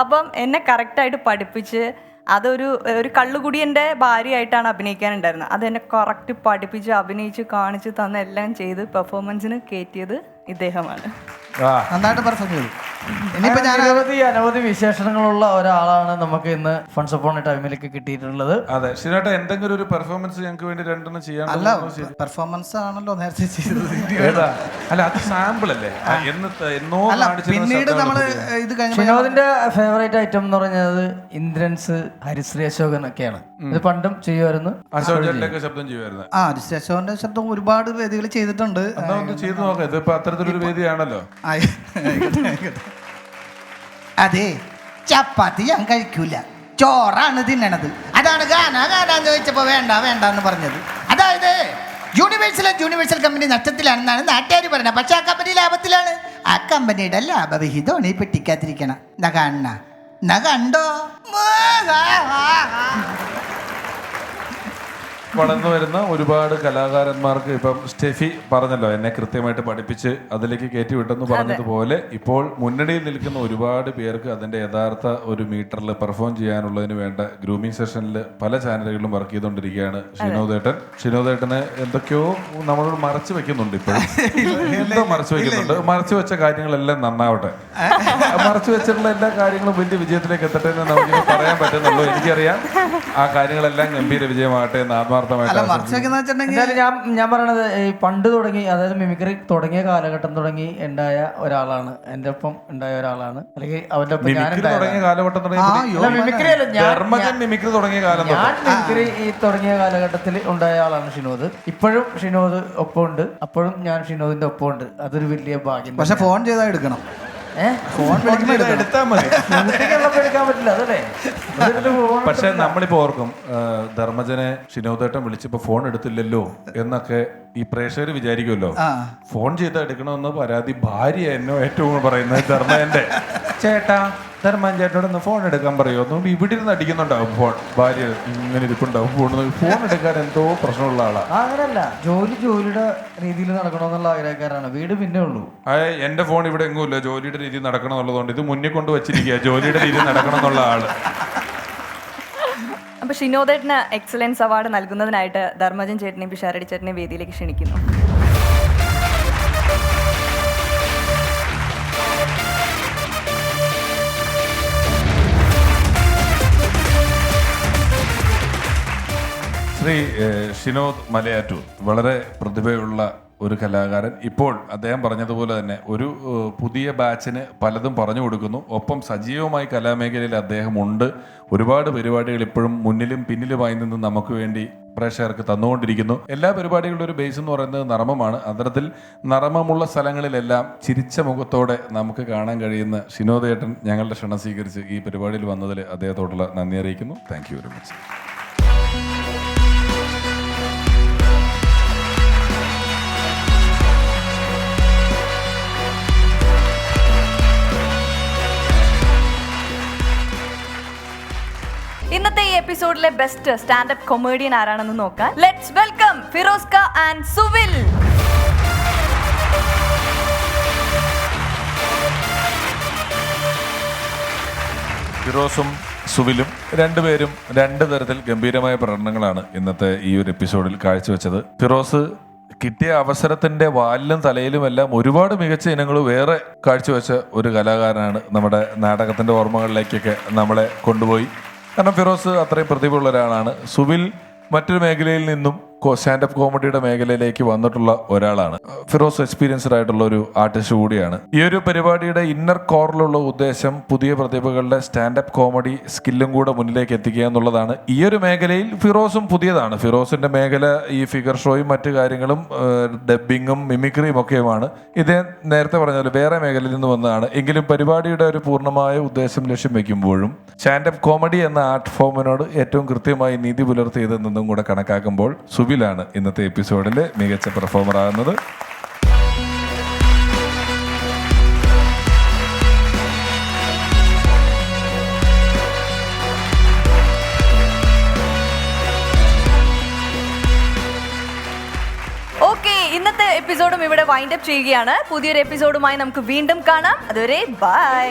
അപ്പം എന്നെ കറക്റ്റായിട്ട് പഠിപ്പിച്ച് ഒരു കള്ളുകുടിയൻ്റെ ഭാര്യയായിട്ടാണ് അഭിനയിക്കാനുണ്ടായിരുന്നത്. അതെന്നെ കറക്റ്റ് പഠിപ്പിച്ച് അഭിനയിച്ച് കാണിച്ച് തന്ന എല്ലാം ചെയ്ത് പെർഫോമൻസിന് കയറ്റിയത് ഇദ്ദേഹമാണ്. നന്നായിട്ട് പെർഫോം ചെയ്തു. അനവധി വിശേഷണങ്ങളുള്ള ഒരാളാണ് നമുക്ക് ഇന്ന് ഫൺസ് അപ്പോൺ എ ടൈമിലേക്ക് കിട്ടിയിട്ടുള്ളത്. അതെ, ശരിയായിട്ട് എന്തെങ്കിലും ഒരു പെർഫോമൻസ് ഞങ്ങൾക്ക് വേണ്ടി രണ്ടെണ്ണം ചെയ്യാൻ. അല്ല, പെർഫോമൻസ് ആണല്ലോ നേരത്തെ ചെയ്തത്. അല്ല, അത് സാമ്പിൾ അല്ലേ? പിന്നീട് നമ്മള് ഇത് വിനോദിന്റെ ഫേവറേറ്റ് ഐറ്റം എന്ന് പറഞ്ഞത് ഇന്ദ്രൻസ്, ഹരിശ്രീ അശോകൻ ഒക്കെയാണ്. ഇത് പണ്ടും ചെയ്യുമായിരുന്നു. ശബ്ദം ചെയ്യുമായിരുന്നു. ഹരിശ്രീ അശോകന്റെ ശബ്ദം ഒരുപാട് വേദികൾ ചെയ്തിട്ടുണ്ട്. ചെയ്തു നോക്കാം. ഇതിപ്പോ അത്തരത്തിലൊരു വേദിയാണല്ലോ. അതെ, ചപ്പാത്തി ഞാൻ കഴിക്കൂല, ചോറാണ് തിന്നണത്. അതാണ് ഗാനാന്ന് ചോദിച്ചപ്പോ വേണ്ട എന്ന് പറഞ്ഞത്. അതായത് യൂണിവേഴ്സൽ കമ്പനി നഷ്ടത്തിലാണെന്നാണ് നാട്ടുകാർ പറയുന്നത്. പക്ഷെ ആ കമ്പനി ലാഭത്തിലാണ്. ആ കമ്പനിയുടെ ലാഭവിഹിതമാണ് ഈ പെട്ടിക്കാത്തിരിക്കണം. കണ്ടോ? വളർന്നു വരുന്ന ഒരുപാട് കലാകാരന്മാർക്ക് ഇപ്പം സ്റ്റെഫി പറഞ്ഞല്ലോ, എന്നെ കൃത്യമായിട്ട് പഠിപ്പിച്ച് അതിലേക്ക് കയറ്റി വിട്ടെന്ന് പറഞ്ഞതുപോലെ ഇപ്പോൾ മുന്നണിയിൽ നിൽക്കുന്ന ഒരുപാട് പേർക്ക് അതിന്റെ യഥാർത്ഥ ഒരു മീറ്ററിൽ പെർഫോം ചെയ്യാനുള്ളതിന് വേണ്ട ഗ്രൂമിംഗ് സെഷനിൽ പല ചാനലുകളിലും വർക്ക് ചെയ്തുകൊണ്ടിരിക്കുകയാണ് ഷിനോദേട്ടനെ എന്തൊക്കെയോ നമ്മൾ മറച്ചു വെക്കുന്നുണ്ട്. ഇപ്പോൾ എന്തോ മറച്ചു വെക്കുന്നുണ്ട്. മറച്ചു വെച്ച കാര്യങ്ങളെല്ലാം നന്നാവട്ടെ. മറച്ചു വെച്ചിട്ടുള്ള എല്ലാ കാര്യങ്ങളും വലിയ വിജയത്തിലേക്ക് എത്തട്ടെ എന്ന് നമുക്ക് പറയാൻ പറ്റുന്നുള്ളൂ. എനിക്കറിയാം ആ കാര്യങ്ങളെല്ലാം ഗംഭീര വിജയമാകട്ടെ എന്ന് ആത്മാർത്ഥമായിട്ട്. ഞാൻ പറയണത് ഈ പണ്ട് തുടങ്ങി, അതായത് മിമിക്രി തുടങ്ങിയ കാലഘട്ടം തുടങ്ങി ഉണ്ടായ ഒരാളാണ്, എന്റെ ഒപ്പം ഉണ്ടായ ഒരാളാണ്. അല്ലെങ്കിൽ അവന്റെ ഒപ്പം ഞാൻ തുടങ്ങിയ കാലഘട്ടത്തിൽ ഉണ്ടായ ആളാണ് ഷിനോദ്. ഇപ്പോഴും ഷിനോദ് ഒപ്പമുണ്ട്, അപ്പോഴും ഞാൻ ഷിനോദിന്റെ ഒപ്പമുണ്ട്. അതൊരു വലിയ ഭാഗ്യം. പക്ഷെ ഫോൺ ചെയ്താൽ എടുക്കണം. എടുത്താൽ മതി, എടുക്കാൻ പറ്റില്ല. അതല്ലേ. പക്ഷെ നമ്മളിപ്പോ ഓർക്കും, ധർമ്മജനെ ഷിനോദേട്ടൻ വിളിച്ചപ്പോ ഫോൺ എടുത്തില്ലല്ലോ എന്നൊക്കെ ഈ പ്രേക്ഷകർ വിചാരിക്കുമല്ലോ. ഫോൺ ചെയ്ത് എടുക്കണമെന്ന് പരാതി ഭാര്യ എന്നോ ഏറ്റവും പറയുന്നത് ധർമ്മജന്റെ. ചേട്ടാ, ധർമ്മൻ ചേട്ടനോടൊന്ന് ഫോൺ എടുക്കാൻ പറയുമോ? ഇവിടെ ഇരുന്ന് അടിക്കുന്നുണ്ടാവും ഫോൺ. ഭാര്യ ഇങ്ങനെ ഇരിപ്പുണ്ടാവും, ഫോൺ എടുക്കാൻ എന്തോ പ്രശ്നമുള്ള ആളാ. അങ്ങനല്ല, ജോലിയുടെ രീതിയിൽ നടക്കണമെന്നുള്ള ആഗ്രഹക്കാരാണ്. വീട് പിന്നെ ഉള്ളൂ. എന്റെ ഫോൺ ഇവിടെ എങ്ങുമില്ല, ജോലിയുടെ രീതി നടക്കണം എന്നുള്ളതുകൊണ്ട് ഇത് മുന്നിൽ കൊണ്ട് വെച്ചിരിക്കുക, ജോലിയുടെ രീതി നടക്കണം എന്നുള്ള ആള്. അപ്പൊ ഷിനോദേട്ടന് എക്സലൻസ് അവാർഡ് നൽകുന്നതിനായിട്ട് ധർമ്മജൻ ചേട്ടനെയും പിഷാരടി ചേട്ടനെയും വേദിയിലേക്ക് ക്ഷണിക്കുന്നു. ശ്രീ ഷിനോദ് മലയാറ്റൂർ വളരെ പ്രതിഭയുള്ള ഒരു കലാകാരൻ ഇപ്പോൾ അദ്ദേഹം പറഞ്ഞതുപോലെ തന്നെ ഒരു പുതിയ ബാച്ചിന് പലതും പറഞ്ഞു കൊടുക്കുന്നു. ഒപ്പം സജീവമായി കലാമേഖലയിൽ അദ്ദേഹം ഉണ്ട്. ഒരുപാട് പരിപാടികൾ ഇപ്പോഴും മുന്നിലും പിന്നിലുമായി നിന്ന് നമുക്ക് വേണ്ടി പ്രേക്ഷകർക്ക് തന്നുകൊണ്ടിരിക്കുന്നു. എല്ലാ പരിപാടികളുടെ ഒരു ബേസ് എന്ന് പറയുന്നത് നർമ്മമാണ്. അത്തരത്തിൽ നർമ്മമുള്ള സ്ഥലങ്ങളിലെല്ലാം ചിരിച്ച മുഖത്തോടെ നമുക്ക് കാണാൻ കഴിയുന്ന ഷിനോദേട്ടൻ ഞങ്ങളുടെ ക്ഷണം സ്വീകരിച്ച് ഈ പരിപാടിയിൽ വന്നതിൽ അദ്ദേഹത്തോടുള്ള നന്ദി അറിയിക്കുന്നു. Thank you very much. ഇന്നത്തെ ഈ എപ്പിസോഡിലെ ബെസ്റ്റ് സ്റ്റാൻഡപ്പ് കൊമേഡിയൻ ആരാണെന്ന് നോക്കാൻ ലെറ്റ്സ് വെൽക്കം ഫിറോസ്ക ആൻഡ് സുവിൽ. ഫിറോസും സുവിലും രണ്ടുപേരും രണ്ട് തരത്തിൽ ഗംഭീരമായ പ്രകടനങ്ങളാണ് ഇന്നത്തെ ഈ ഒരു എപ്പിസോഡിൽ കാഴ്ചവെച്ചത്. ഫിറോസ് കിട്ടിയ അവസരത്തിന്റെ വാലിലും തലയിലുമെല്ലാം ഒരുപാട് മികച്ച ഇനങ്ങൾ വേറെ കാഴ്ചവെച്ച ഒരു കലാകാരനാണ്. നമ്മുടെ നാടകത്തിന്റെ ഓർമ്മകളിലേക്കൊക്കെ നമ്മളെ കൊണ്ടുപോയി. കാരണം ഫിറോസ് അത്രയും പ്രതിഭയുള്ള ഒരാളാണ്. സുവിൽ മറ്റൊരു മേഖലയിൽ നിന്നും സ്റ്റാൻഡപ്പ് കോമഡിയുടെ മേഖലയിലേക്ക് വന്നിട്ടുള്ള ഒരാളാണ്. ഫിറോസ് എക്സ്പീരിയൻസ്ഡ് ആയിട്ടുള്ള ഒരു ആർട്ടിസ്റ്റ് കൂടിയാണ്. ഈ ഒരു പരിപാടിയുടെ ഇന്നർ കോറിലുള്ള ഉദ്ദേശം പുതിയ പ്രതിഭകളുടെ സ്റ്റാൻഡപ്പ് കോമഡി സ്കില്ലും കൂടെ മുന്നിലേക്ക് എത്തിക്കുക എന്നുള്ളതാണ്. ഈ ഒരു മേഖലയിൽ ഫിറോസും പുതിയതാണ്. ഫിറോസിന്റെ മേഖല ഈ ഫിഗർ ഷോയും മറ്റു കാര്യങ്ങളും ഡബ്ബിങ്ങും മിമിക്രിയും ഒക്കെയുമാണ്. ഇത് നേരത്തെ പറഞ്ഞാൽ വേറെ മേഖലയിൽ നിന്ന് വന്നതാണ്. എങ്കിലും പരിപാടിയുടെ ഒരു പൂർണ്ണമായ ഉദ്ദേശം ലക്ഷ്യം വെക്കുമ്പോഴും സ്റ്റാൻഡപ്പ് കോമഡി എന്ന ആർട്ട് ഫോമിനോട് ഏറ്റവും കൃത്യമായി നീതി പുലർത്തിയതെന്നും കൂടെ കണക്കാക്കുമ്പോൾ സുബിലാണ് ഇന്നത്തെ എപ്പിസോഡിലെ മികച്ച പെർഫോമർ ആകുന്നത്. ഓക്കെ, ഇന്നത്തെ എപ്പിസോഡും ഇവിടെ വൈൻഡ് അപ്പ് ചെയ്യുകയാണ്. പുതിയൊരു എപ്പിസോഡുമായി നമുക്ക് വീണ്ടും കാണാം. അതുവരെ ബൈ.